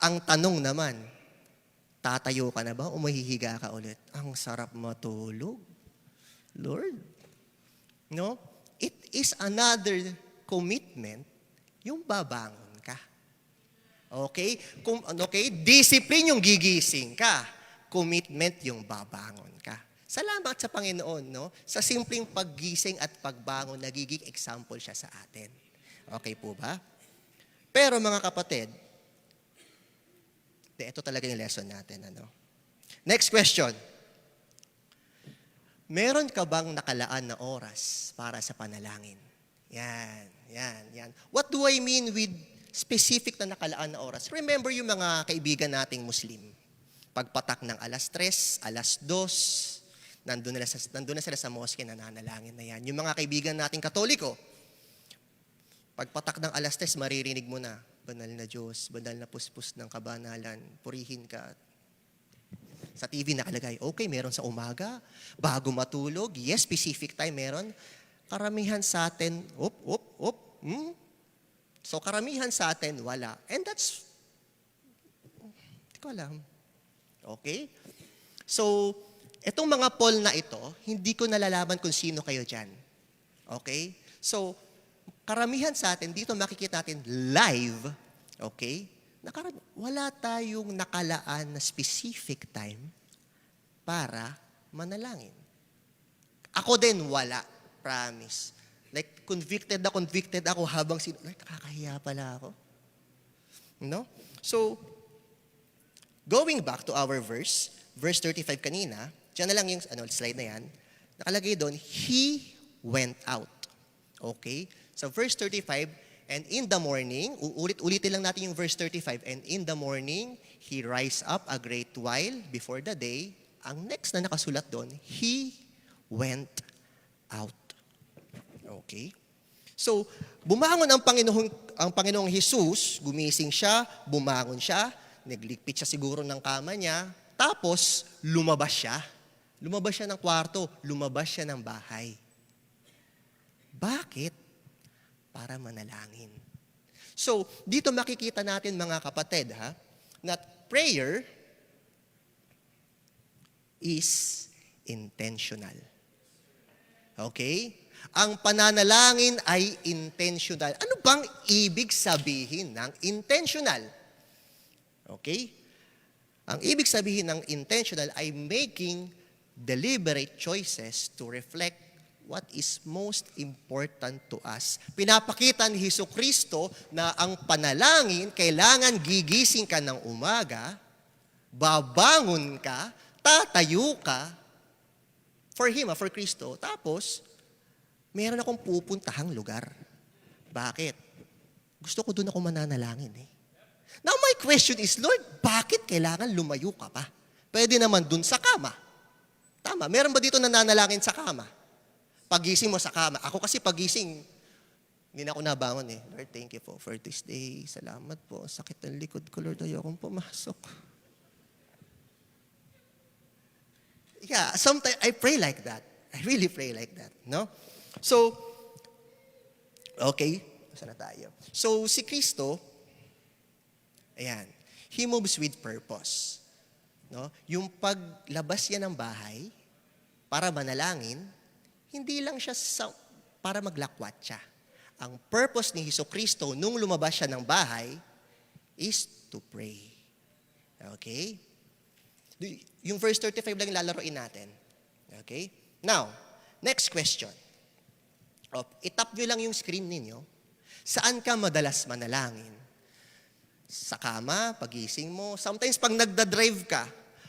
Ang tanong naman, tatayo ka na ba o mahihiga ka ulit? Ang sarap matulog. Lord. No? It is another commitment, yung babangon ka. Okay? Okay? Discipline yung gigising ka. Commitment yung babangon ka. Salamat sa Panginoon, no? Sa simpleng paggising at pagbangon, nagiging example siya sa atin. Okay po ba? Pero mga kapatid, ito talaga yung lesson natin. Ano? Next question. Meron ka bang nakalaan na oras para sa panalangin? Yan. What do I mean with specific na nakalaan na oras? Remember yung mga kaibigan nating Muslim. Pagpatak ng 3:00, 2:00, nandun na sila sa mosque, nananalangin na yan. Yung mga kaibigan nating Katoliko, pagpatak ng 3:00, maririnig mo na, banal na Diyos, banal na puspos ng kabanalan, purihin ka. Sa TV nakalagay, okay, meron sa umaga, bago matulog, yes, specific time meron. Karamihan sa atin, So karamihan sa atin, wala. And that's, hindi ko alam. Okay? So, itong mga poll na ito, hindi ko nalalaman kung sino kayo dyan. Okay? So, karamihan sa atin, dito makikita natin live, okay? Wala tayong nakalaan na specific time para manalangin. Ako din, wala. Promise. Like, convicted ako habang nakakahiya pala ako. No? So, going back to our verse 35 kanina, dyan na lang yung slide na yan, nakalagay doon, He went out. Okay? So verse 35, and in the morning, ulitin lang natin yung verse 35, and in the morning, he rise up a great while before the day. Ang next na nakasulat doon, he went out. Okay? So, bumangon ang Panginoong Jesus, gumising siya, bumangon siya, nagligpit siya siguro ng kama niya, tapos lumabas siya. Lumabas siya ng kwarto, lumabas siya ng bahay. Bakit? Para manalangin. So, dito makikita natin mga kapatid, na prayer is intentional. Okay? Ang pananalangin ay intentional. Ano bang ibig sabihin ng intentional? Okay? Ang ibig sabihin ng intentional ay making deliberate choices to reflect what is most important to us. Pinapakita ni Jesucristo na ang panalangin, kailangan gigising ka ng umaga, babangon ka, tatayo ka, for Him, for Kristo. Tapos, meron akong pupuntahang lugar. Bakit? Gusto ko doon ako mananalangin eh. Now my question is, Lord, bakit kailangan lumayo ka pa? Pwede naman doon sa kama. Tama, meron ba dito nananalangin sa kama? Pagising mo sa kama. Ako kasi pagising, hindi na ako nabangon eh. Lord, thank you po for this day. Salamat po. Sakit ng likod ko, Lord. Ayokong pumasok. Yeah, sometimes I pray like that. I really pray like that. No? So, okay. Saan na tayo? So, si Kristo, ayan, He moves with purpose. No? Yung paglabas niya ng bahay, para manalangin, hindi lang siya para maglakwat siya. Ang purpose ni Jesucristo nung lumabas siya ng bahay is to pray. Okay? Yung verse 35 lang lalaroin natin. Okay? Now, next question. Itap nyo lang yung screen ninyo. Saan ka madalas manalangin? Sa kama, pagising mo, sometimes pag nagda-drive ka,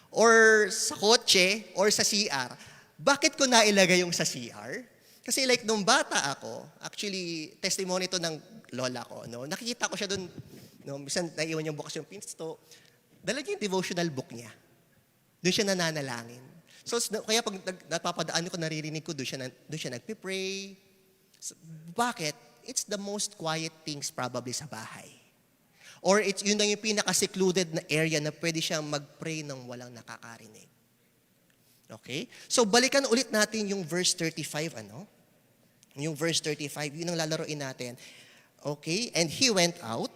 or sa kotse, or sa CR. Bakit ko nailagay yung sa CR? Kasi like nung bata ako, actually, testimony to ng lola ko, no? Nakikita ko siya doon, no? Minsan naiwan niyang bukas yung pinto, dala niya yung devotional book niya. Doon siya nananalangin. So, kaya pag napapadaan ko, naririnig ko, doon siya nagpipray. So, bakit? It's the most quiet things probably sa bahay. Or yun lang yung pinaka-secluded na area na pwede siyang mag-pray nang walang nakakarinig. Okay? So, balikan ulit natin yung verse 35, ano? Yung verse 35, yun ang lalaroin natin. Okay? And he went out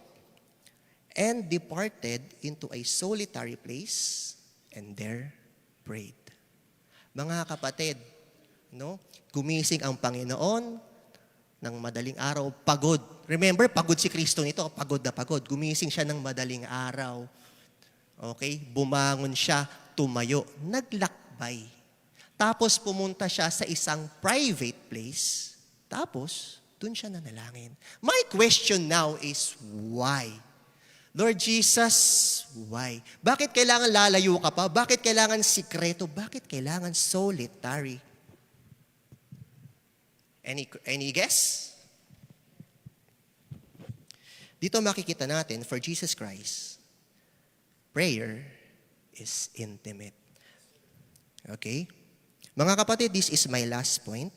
and departed into a solitary place and there prayed. Mga kapatid, no? Gumising ang Panginoon ng madaling araw, pagod. Remember, pagod si Kristo nito, pagod na pagod. Gumising siya ng madaling araw. Okay? Bumangon siya, tumayo, naglakbay. Tapos pumunta siya sa isang private place. Tapos, dun siya nanalangin. My question now is, why? Lord Jesus, why? Bakit kailangan lalayo ka pa? Bakit kailangan sikreto? Bakit kailangan solitary? Any guess? Dito makikita natin, for Jesus Christ, prayer is intimate. Okay? Mga kapatid, this is my last point.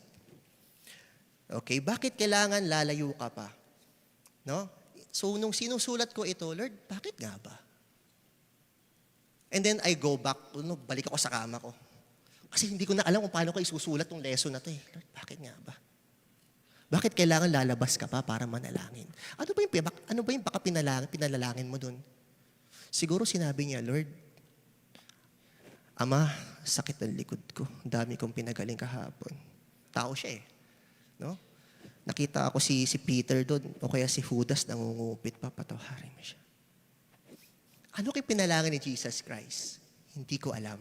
Okay, bakit kailangan lalayo ka pa? No? So, nung sinusulat ko ito, Lord, bakit nga ba? And then I go back, balik ako sa kama ko. Kasi hindi ko na alam kung paano ko isusulat yung lesson na to eh. Lord, bakit nga ba? Bakit kailangan lalabas ka pa para manalangin? Ano ba yung pinalalangin mo dun? Siguro sinabi niya, Lord, Ama, sakit ng likod ko. Dami kong pinagaling kahapon. Tao siya eh. No? Nakita ako si Peter doon, o kaya si Judas nangungupit, papatawarin mo siya. Ano kay pinalangin ni Jesus Christ? Hindi ko alam.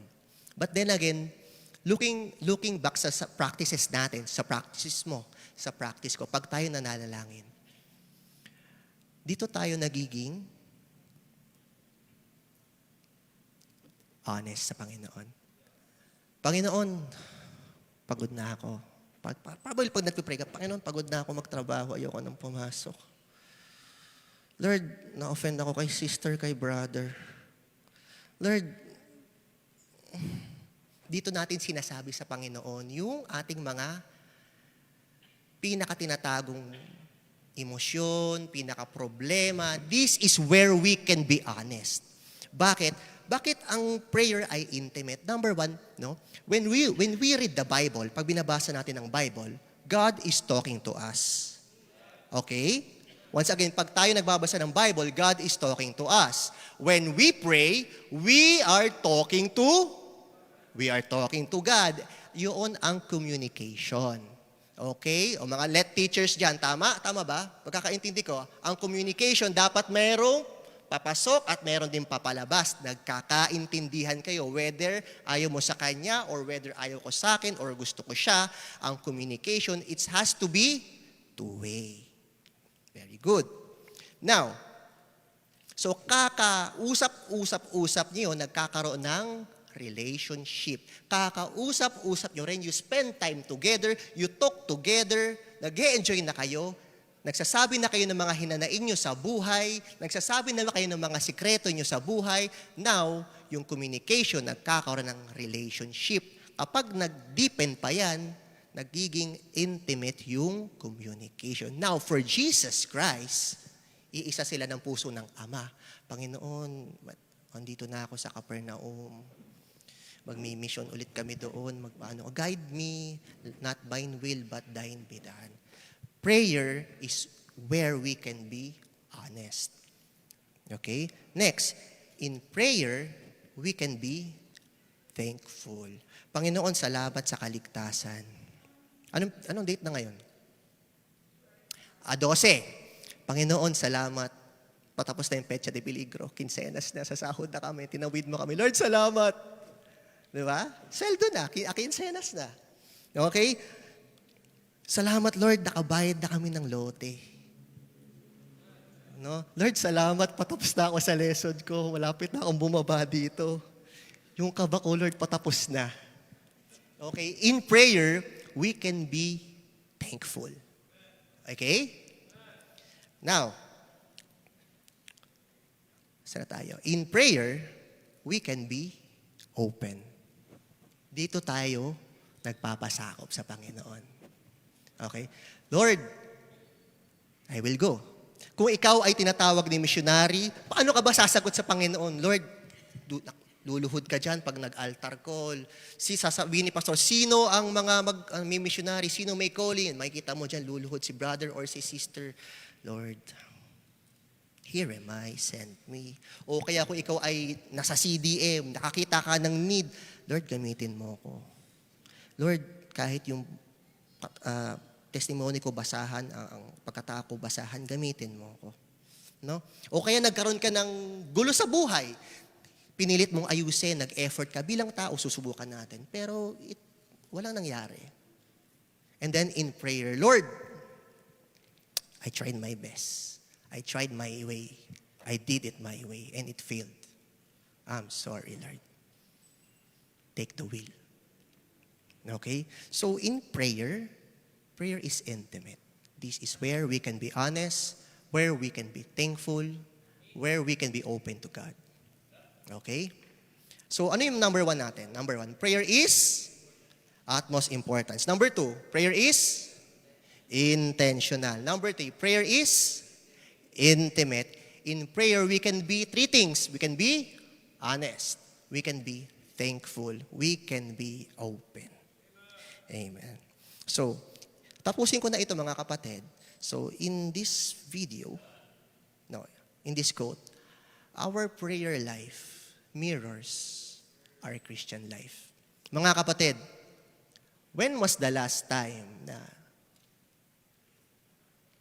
But then again, looking back sa practices natin, sa practices mo, sa practice ko, pag tayo nananalangin, dito tayo nagiging honest sa Panginoon. Panginoon, pagod na ako. Probably pag nagpipray ka, Panginoon, pagod na ako magtrabaho, ayoko nang pumasok. Lord, na-offend ako kay sister, kay brother. Lord, dito natin sinasabi sa Panginoon yung ating mga pinakatinatagong emosyon, pinaka-problema. This is where we can be honest. Bakit? Bakit ang prayer ay intimate? Number one, no? When we read the Bible, pag binabasa natin ang Bible, God is talking to us. Okay? Once again, pag tayo nagbabasa ng Bible, God is talking to us. When we pray, we are talking to God. Yun ang communication. Okay? O mga let teachers dyan, tama? Tama ba? Pagkakaintindi ko, ang communication dapat mayroong papasok at meron din papalabas. Nagkakaintindihan kayo whether ayaw mo sa kanya or whether ayaw ko sa akin or gusto ko siya. Ang communication, it has to be two-way. Very good. Now, so kakausap-usap-usap niyo, nagkakaroon ng relationship. Kakausap-usap nyo rin, you spend time together, you talk together, nag-e-enjoy na kayo, nagsasabi na kayo ng mga hinanaing nyo sa buhay, nagsasabi na kayo ng mga sikreto nyo sa buhay. Now, yung communication, nagkakaroon ng relationship. Kapag nag-deepen pa yan, nagiging intimate yung communication. Now, for Jesus Christ, iisa sila ng puso ng Ama. Panginoon, andito na ako sa Capernaum. Magmi-mission ulit kami doon. Guide me, not thine will, but thine be done. Prayer is where we can be honest. Okay? Next, in prayer, we can be thankful. Panginoon, salamat sa kaligtasan. Anong date na ngayon? 12. Panginoon, salamat. Patapos na yung Pecha de Peligro. Quincenas na, sa sahod na kami. Tinawid mo kami. Lord, salamat. Di ba? Sweldo na, kinsenas na. Okay? Salamat Lord, nakabayad na kami ng lote. No? Lord, salamat, patapos na ako sa lesson ko. Malapit na akong bumaba dito. Yung kaba ko, Lord, patapos na. Okay? In prayer, we can be thankful. Okay? Now, saan na tayo? In prayer, we can be open. Dito tayo nagpapasakop sa Panginoon. Okay? Lord, I will go. Kung ikaw ay tinatawag ni missionary, paano ka ba sasagot sa Panginoon? Lord, luluhod ka dyan pag nag-altar call. Sasabihin ni Pastor, sino ang mga may missionary? Sino may calling? Makikita mo dyan, luluhod si brother or si sister. Lord, here am I, send me. O kaya kung ikaw ay nasa CDM, nakakita ka ng need, Lord, gamitin mo ko. Lord, kahit yung testimony ko basahan, ang pagkatao ko basahan, gamitin mo ko. No? O kaya nagkaroon ka ng gulo sa buhay, pinilit mong ayusin, nag-effort ka, bilang tao, susubukan natin. Pero walang nangyari. And then in prayer, Lord, I tried my best. I tried my way. I did it my way, and it failed. I'm sorry, Lord. Take the wheel. Okay? So in prayer, prayer is intimate. This is where we can be honest, where we can be thankful, where we can be open to God. Okay? So ano yung number 1 natin? Number 1, prayer is utmost importance. Number 2, prayer is intentional. Number 3, prayer is intimate. In prayer, we can be 3 things. We can be honest. We can be thankful. We can be open. Amen. So, tapusin ko na ito mga kapatid. So, in this video, in this quote, our prayer life mirrors our Christian life. Mga kapatid, when was the last time na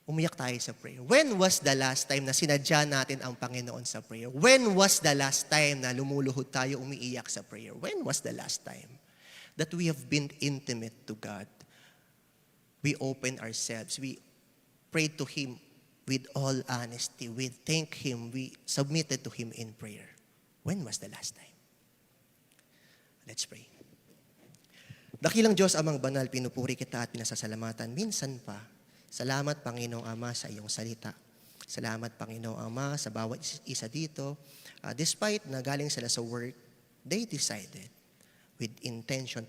umiyak tayo sa prayer? When was the last time na sinadya natin ang Panginoon sa prayer? When was the last time na lumuluhod tayo, umiiyak sa prayer? When was the last time that we have been intimate to God? We opened ourselves. We prayed to Him with all honesty. We thank Him. We submitted to Him in prayer. When was the last time? Let's pray. Dakilang Diyos, amang banal, pinupuri kita at pinasasalamatan. Minsan pa, salamat, Panginoong Ama, sa iyong salita. Salamat, Panginoong Ama, sa bawat isa dito. Despite na galing sila sa work, they decided with intention,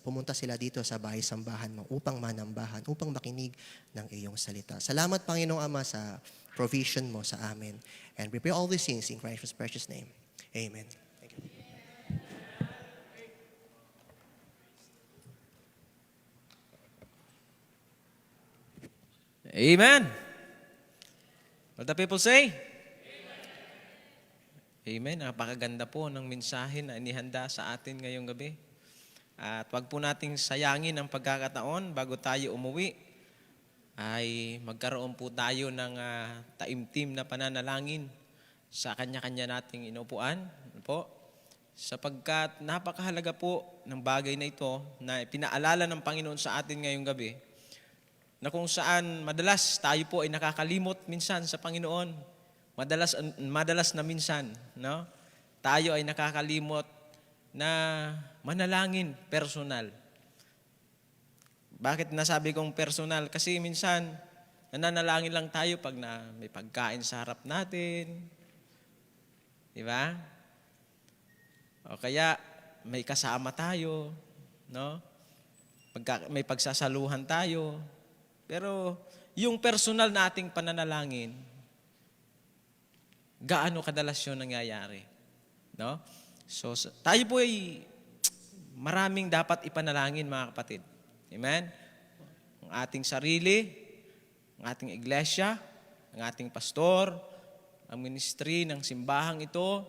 pumunta sila dito sa bahay-sambahan mo upang manambahan, upang makinig ng iyong salita. Salamat, Panginoong Ama, sa provision mo sa amin. And we pray all these things in Christ's precious name. Amen. Thank you. Amen. What the people say? Amen. Napakaganda po ng mensahe na inihanda sa atin ngayong gabi. At wag po nating sayangin ang pagkakataon bago tayo umuwi ay magkaroon po tayo ng taimtim na pananalangin sa kanya-kanya nating inupuan. Po? Sapagkat napakahalaga po ng bagay na ito na pinaalala ng Panginoon sa atin ngayong gabi na kung saan madalas tayo po ay nakakalimot minsan sa Panginoon. Madalas na minsan, no? Tayo ay nakakalimot na manalangin personal. Bakit nasabi kong personal? Kasi minsan, nananalangin lang tayo pag may pagkain sa harap natin. Di ba? O kaya, may kasama tayo, no? May pagsasaluhan tayo. Pero, yung personal nating pananalangin, gaano kadalas yun nangyayari? No? So, tayo po ay maraming dapat ipanalangin, mga kapatid. Amen? Ang ating sarili, ang ating iglesia, ang ating pastor, ang ministry ng simbahang ito,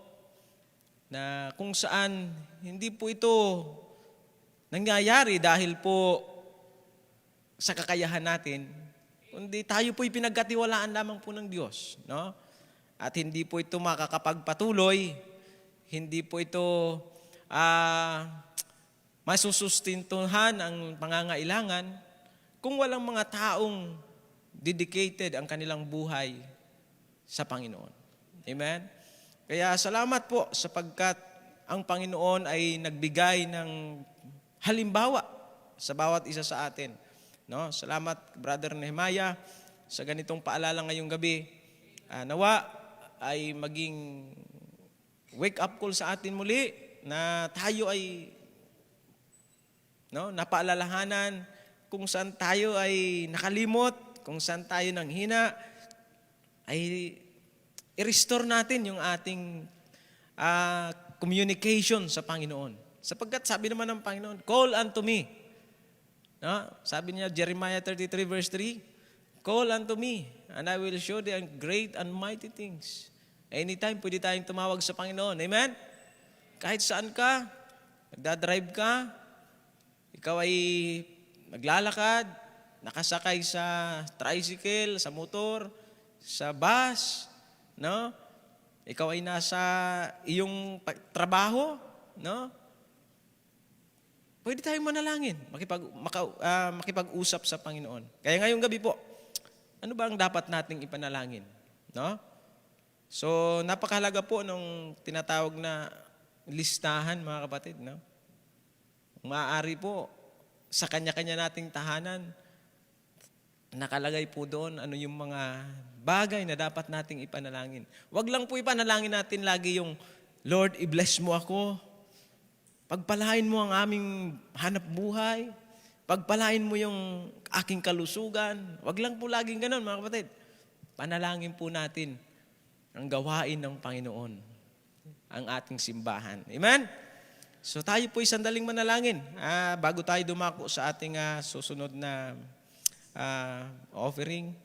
na kung saan hindi po ito nangyayari dahil po sa kakayahan natin, kundi tayo po'y pinagkatiwalaan lamang po ng Diyos. No? At hindi po ito makakapagpatuloy, hindi po ito masusustintuhan ang pangangailangan kung walang mga taong dedicated ang kanilang buhay sa Panginoon. Amen? Kaya salamat po sapagkat ang Panginoon ay nagbigay ng halimbawa sa bawat isa sa atin. No? Salamat, Brother Nehemiah, sa ganitong paalala ngayong gabi. Nawa ay maging wake-up call sa atin muli na tayo ay napaalalahanan kung saan tayo ay nakalimot, kung saan tayo nanghina, ay i-restore natin yung ating communication sa Panginoon. Sapagkat sabi naman ng Panginoon, call unto me. No? Sabi niya, Jeremiah 33 verse 3, call unto me, and I will show thee great and mighty things. Anytime, pwede tayong tumawag sa Panginoon. Amen? Kahit saan ka, nagdadrive ka, ikaw ay naglalakad, nakasakay sa tricycle, sa motor, sa bus, no? Ikaw ay nasa iyong trabaho, no? Pwede tayong manalangin, makipag-usap sa Panginoon. Kaya ngayong gabi po, ano ba ang dapat nating ipanalangin? No? So, napakahalaga po nung tinatawag na listahan, mga kapatid. No? Maaari po, sa kanya-kanya nating tahanan, nakalagay po doon ano yung mga bagay na dapat nating ipanalangin. Huwag lang po ipanalangin natin lagi yung, Lord, i-bless mo ako. Pagpalain mo ang aming hanap buhay. Pagpalain mo yung aking kalusugan. Huwag lang po laging ganun, mga kapatid. Panalangin po natin ang gawain ng Panginoon, ang ating simbahan. Amen? So tayo po sandaling manalangin. Bago tayo dumako sa ating susunod na offering,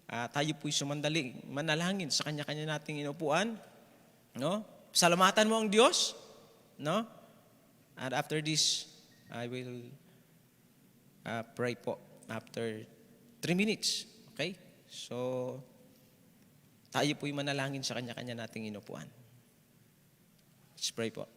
tayo po'y sumandaling manalangin sa kanya-kanya nating inupuan. No? Salamatan mo ang Diyos. No? And after this, I will pray po after 3 minutes. Okay? So, tayo po'y manalangin sa kanya-kanya nating inupuan. Let's pray po.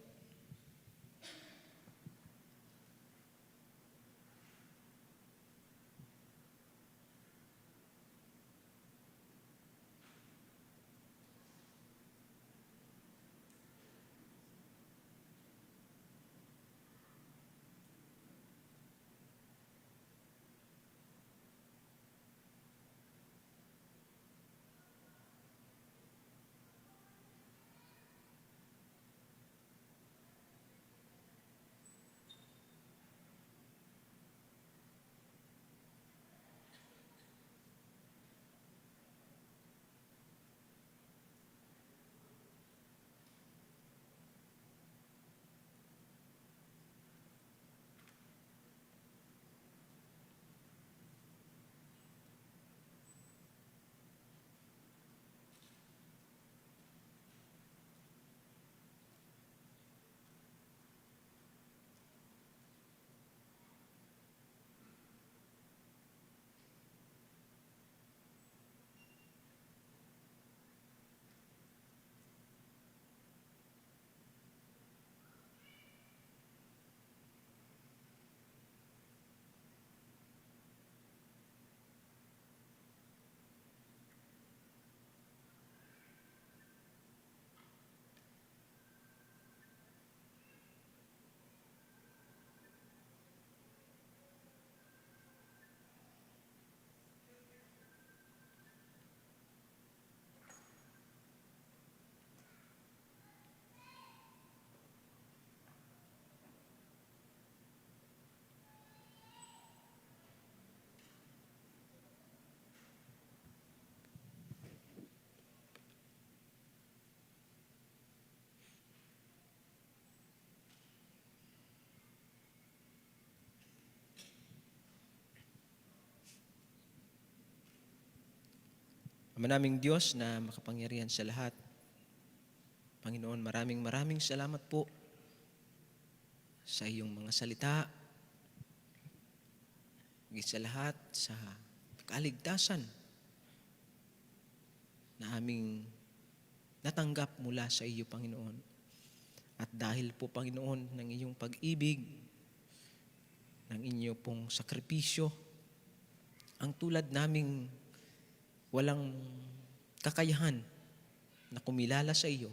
Ama naming Diyos na makapangyarihan sa lahat. Panginoon, maraming salamat po sa iyong mga salita. Higit sa lahat sa kaligtasan na aming natanggap mula sa iyo, Panginoon. At dahil po, Panginoon, ng iyong pag-ibig, ng inyo pong sakripisyo, ang tulad naming walang kakayahan na kumilala sa iyo,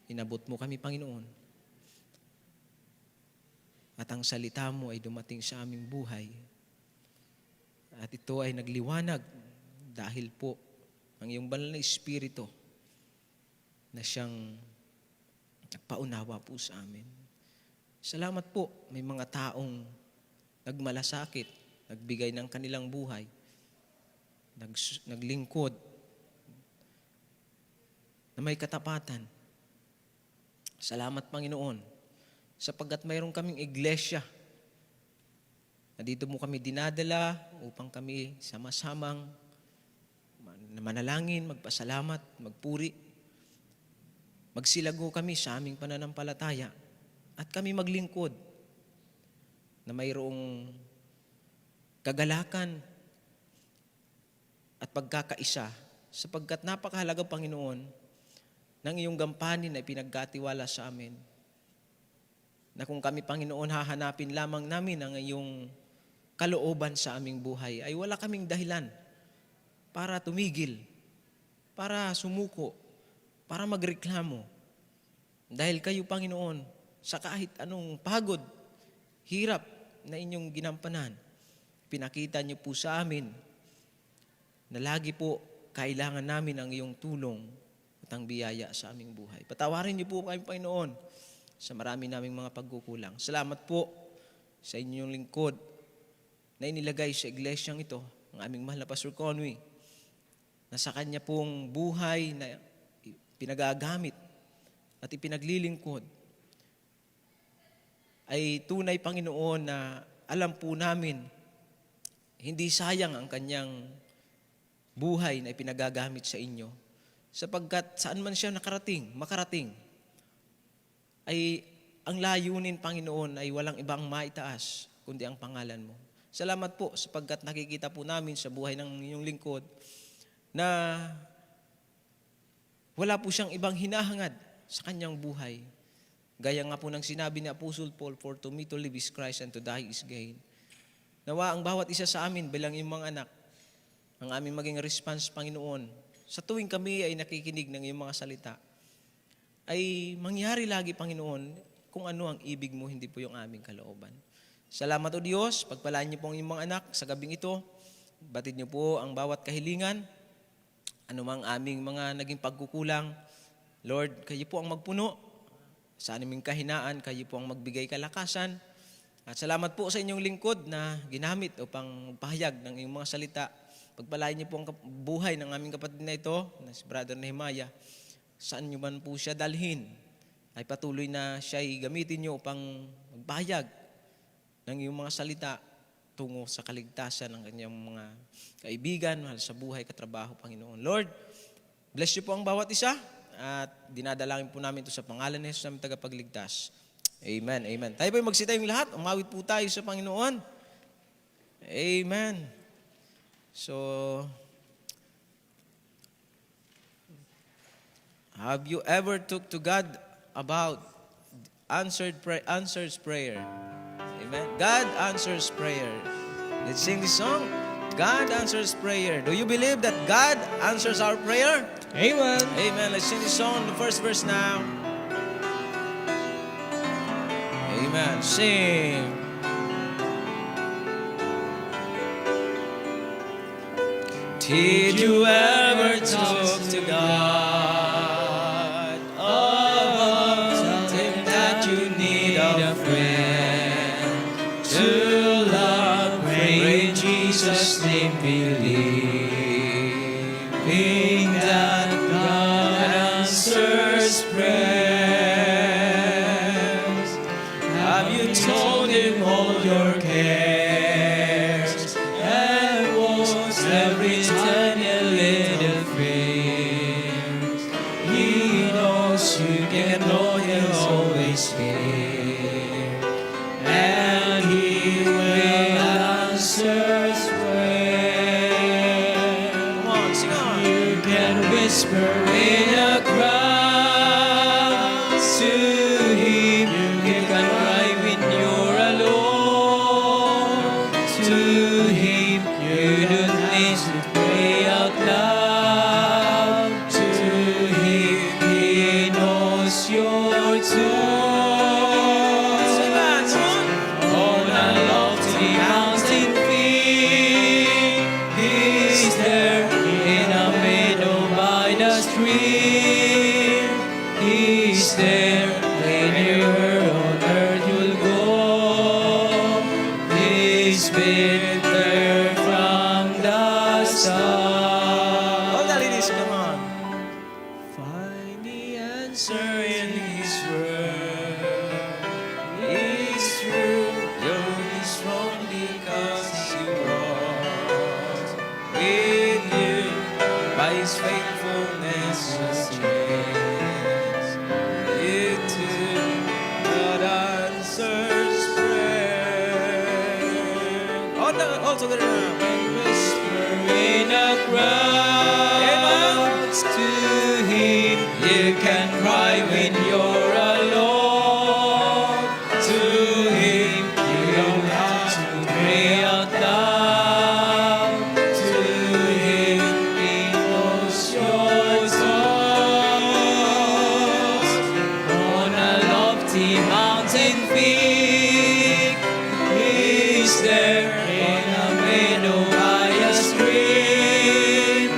inabot mo kami, Panginoon. At ang salita mo ay dumating sa aming buhay. At ito ay nagliwanag dahil po ang iyong banal na Espiritu na siyang nagpaunawa po sa amin. Salamat po, may mga taong nagmalasakit, nagbigay ng kanilang buhay, naglingkod, na may katapatan. Salamat, Panginoon, sapagkat mayroon kaming iglesia na dito mo kami dinadala upang kami sama-samang manalangin, magpasalamat, magpuri. Magsilago kami sa aming pananampalataya at kami maglingkod na mayroong kagalakan at pagkakaisa sapagkat napakahalaga, Panginoon, ng iyong gampanin na ipinagkatiwala sa amin. Na kung kami, Panginoon, hahanapin lamang namin ang iyong kalooban sa aming buhay, ay wala kaming dahilan para tumigil, para sumuko, para magreklamo. Dahil kayo, Panginoon, sa kahit anong pagod, hirap na inyong ginampanan, pinakita niyo po sa amin na lagi po kailangan namin ang iyong tulong at ang biyaya sa aming buhay. Patawarin niyo po kami, Panginoon, sa marami naming mga pagkukulang. Salamat po sa inyong lingkod na inilagay sa iglesyang ito, ang aming mahal na Pastor Conway, na sa kanya pong buhay na pinagagamit at ipinaglilingkod ay tunay, Panginoon, na alam po namin hindi sayang ang kanyang buhay na ipinagagamit sa inyo sapagkat saan man siya makarating ay ang layunin, Panginoon, ay walang ibang maitaas kundi ang pangalan mo. Salamat po sapagkat nakikita po namin sa buhay ng inyong lingkod na wala po siyang ibang hinahangad sa kanyang buhay. Gaya nga po ng sinabi ni Apostle Paul, for to me to live is Christ and to die is gain. Nawa ang bawat isa sa amin bilang iyong mga anak, ang aming maging response, Panginoon, sa tuwing kami ay nakikinig ng iyong mga salita, ay mangyari lagi, Panginoon, kung ano ang ibig mo, hindi po yung aming kalooban. Salamat, O Diyos, pagpalaan niyo po ang iyong mga anak sa gabing ito. Batid niyo po ang bawat kahilingan, anumang aming mga naging pagkukulang. Lord, kayo po ang magpuno sa aming kahinaan, kayo po ang magbigay kalakasan. At salamat po sa inyong lingkod na ginamit upang magpahayag ng iyong mga salita. Pagpalain niyo po ang buhay ng aming kapatid na ito, na si Brother Nehemiah. Saan niyo man po siya dalhin, ay patuloy na siya ay gamitin niyo upang magpahayag ng iyong mga salita tungo sa kaligtasan ng kanyang mga kaibigan, mahal sa buhay, katrabaho, Panginoon. Lord, bless niyo po ang bawat isa at dinadalangin po namin ito sa pangalan ni Jesus namin tagapagligtas. Amen, amen. Tayo po magsitayong lahat, umawit po tayo sa Panginoon. Amen. So, have you ever talked to God about answers prayer? Amen. God answers prayer. Let's sing this song. God answers prayer. Do you believe that God answers our prayer? Amen. Amen. Let's sing this song, the first verse now. Amen. Sing. Did you ever talk to God about him that you need a friend to love, pray in Jesus' name, believing that God answers prayers? Have you told him all your cares and woes, every tiny little thing? He knows you can know he'll always care, and he will answer prayer. Come on, sing on. You can whisper in a crowd to His faithfulness has changed. It too God answers prayer. All together now. And whisper in a crowd to Him. You can cry when you're alone. To Him, you don't have to pray out loud. To Him, He knows your thoughts. On a lofty mountain peak, He's there. In a meadow by a stream,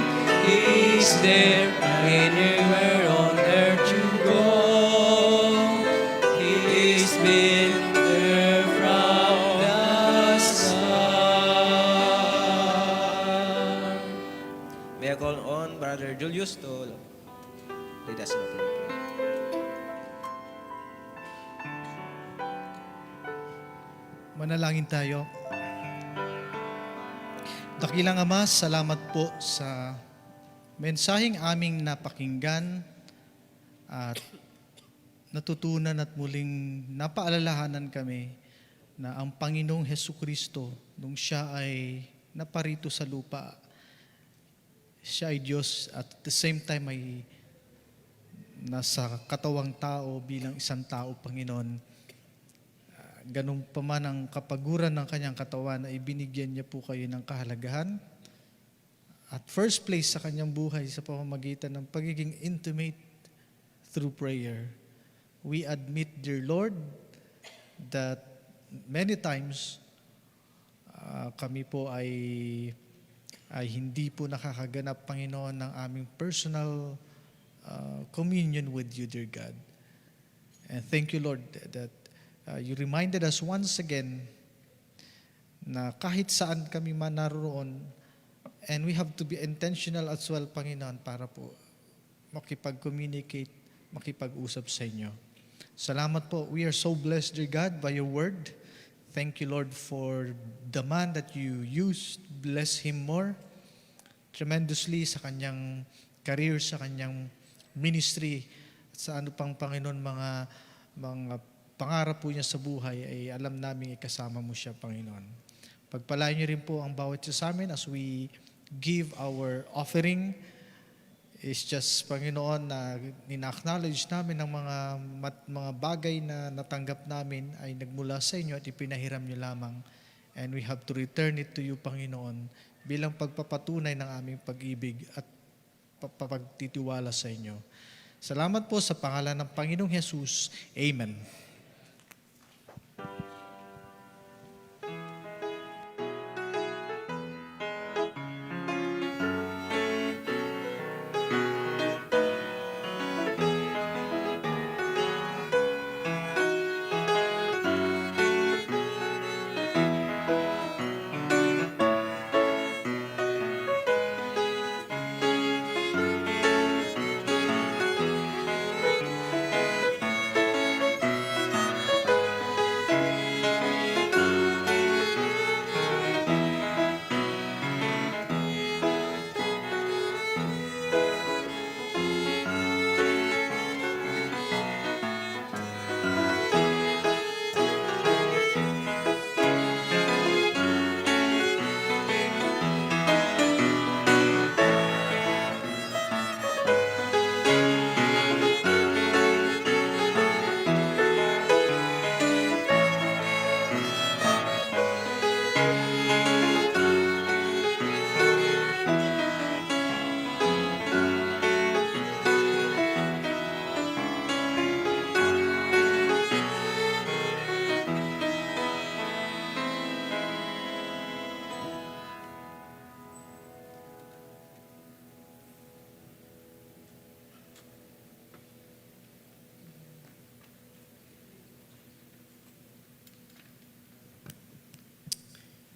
He's there. Anywhere on earth you go, He's been there from the start. May I call on Brother Julius to lead us in a prayer. Manalangin tayo. Dakilang Ama, salamat po sa mensaheng aming napakinggan at natutunan at muling napaalalahanan kami na ang Panginoong Hesukristo, nung siya ay naparito sa lupa, siya ay Diyos at at the same time ay nasa katawang tao bilang isang tao, Panginoon. Ganun pa man ang kapaguran ng kanyang katawan ay binigyan niya po kayo ng kahalagahan. At first place sa kanyang buhay sa pamamagitan ng pagiging intimate through prayer. We admit, dear Lord, that many times kami po ay hindi po nakakaganap, Panginoon, ng aming personal communion with you, dear God. And thank you, Lord, that you reminded us once again na kahit saan kami man naroon, and we have to be intentional as well, Panginoon, para po makipag-communicate, makipag-usap sa inyo. Salamat po. We are so blessed, dear God, by your word. Thank you, Lord, for the man that you used. Bless him more tremendously sa kanyang career, sa kanyang ministry, at sa ano pang, Panginoon, mga pangarap po niya sa buhay, ay alam namin ikasama mo siya, Panginoon. Pagpalain niyo rin po ang bawat isa sa amin as we give our offering. It's just, Panginoon, na ina-acknowledge namin ng mga bagay na natanggap namin ay nagmula sa inyo at ipinahiram niyo lamang. And we have to return it to you, Panginoon, bilang pagpapatunay ng aming pag-ibig at pagtitiwala sa inyo. Salamat po sa pangalan ng Panginoong Jesus. Amen.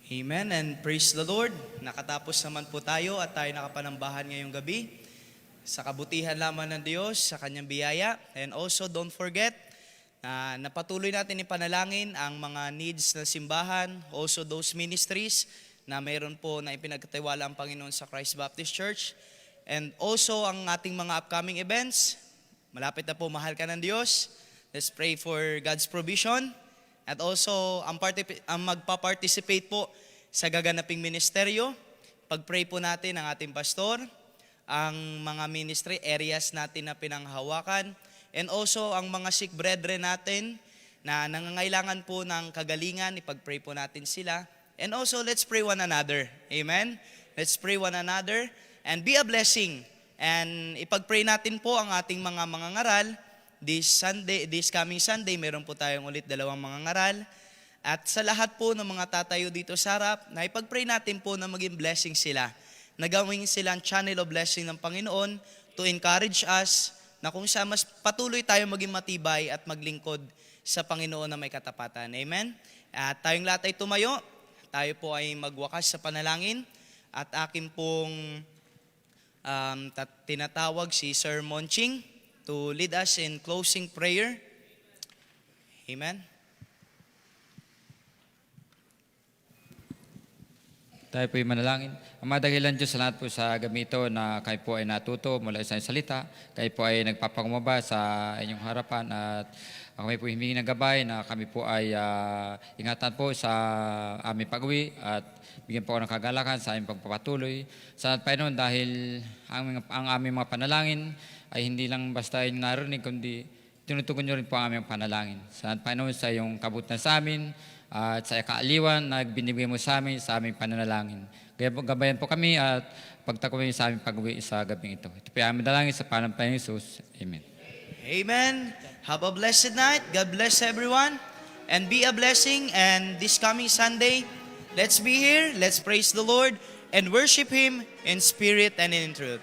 Amen and praise the Lord. Nakatapos naman po tayo at tayo nakapanambahan ngayong gabi sa kabutihan lamang ng Diyos, sa kanyang biyaya. And also don't forget na napatuloy natin ipanalangin ang mga needs na simbahan, also those ministries na mayroon po na ipinagkatiwala ang Panginoon sa Christ Baptist Church. And also ang ating mga upcoming events. Malapit na po, Mahal Ka ng Diyos. Let's pray for God's provision. At also, ang magpa-participate po sa gaganaping ministeryo. Pag-pray po natin ang ating pastor, ang mga ministry areas natin na pinanghawakan, and also ang mga sick brethren natin na nangangailangan po ng kagalingan, ipag-pray po natin sila. And also, let's pray one another. Amen? Let's pray one another and be a blessing. And ipag-pray natin po ang ating mga ngaral. This coming Sunday, meron po tayong ulit 2 mga ngaral. At sa lahat po ng mga tatayo dito sa harap, na ipag-pray natin po na maging blessing sila. Nagawin silang channel of blessing ng Panginoon to encourage us na kung saan mas patuloy tayo maging matibay at maglingkod sa Panginoon na may katapatan. Amen? At tayong lahat ay tumayo. Tayo po ay magwakas sa panalangin. At akin pong tinatawag si Sir Monching to lead us in closing prayer. Amen? Tayo po ay manalangin. Ang madagilan Diyos sa lahat po sa gabi ito na kayo po ay natuto mula sa inyong salita. Kayo po ay nagpapangumaba sa inyong harapan at kami po himingi ng gabay na kami po ay ingatan po sa aming pag-uwi at bigyan po ng kagalakan sa aming pagpapatuloy. Sa Panginoon dahil ang aming mga panalangin ay hindi lang basta yung narinig kundi tinutugon nyo rin po ang aming panalangin. Sa Panginoon sa iyong kabutan sa amin at sa kaaliwan na binibigay mo sa aming pananalangin. Gabayan po kami at pagtakumin sa aming pag-uwi sa gabing ito. Ito po ang aming dalangin sa pangalan ng Jesus. Amen. Amen. Have a blessed night. God bless everyone. And be a blessing. And this coming Sunday, let's be here. Let's praise the Lord and worship Him in spirit and in truth.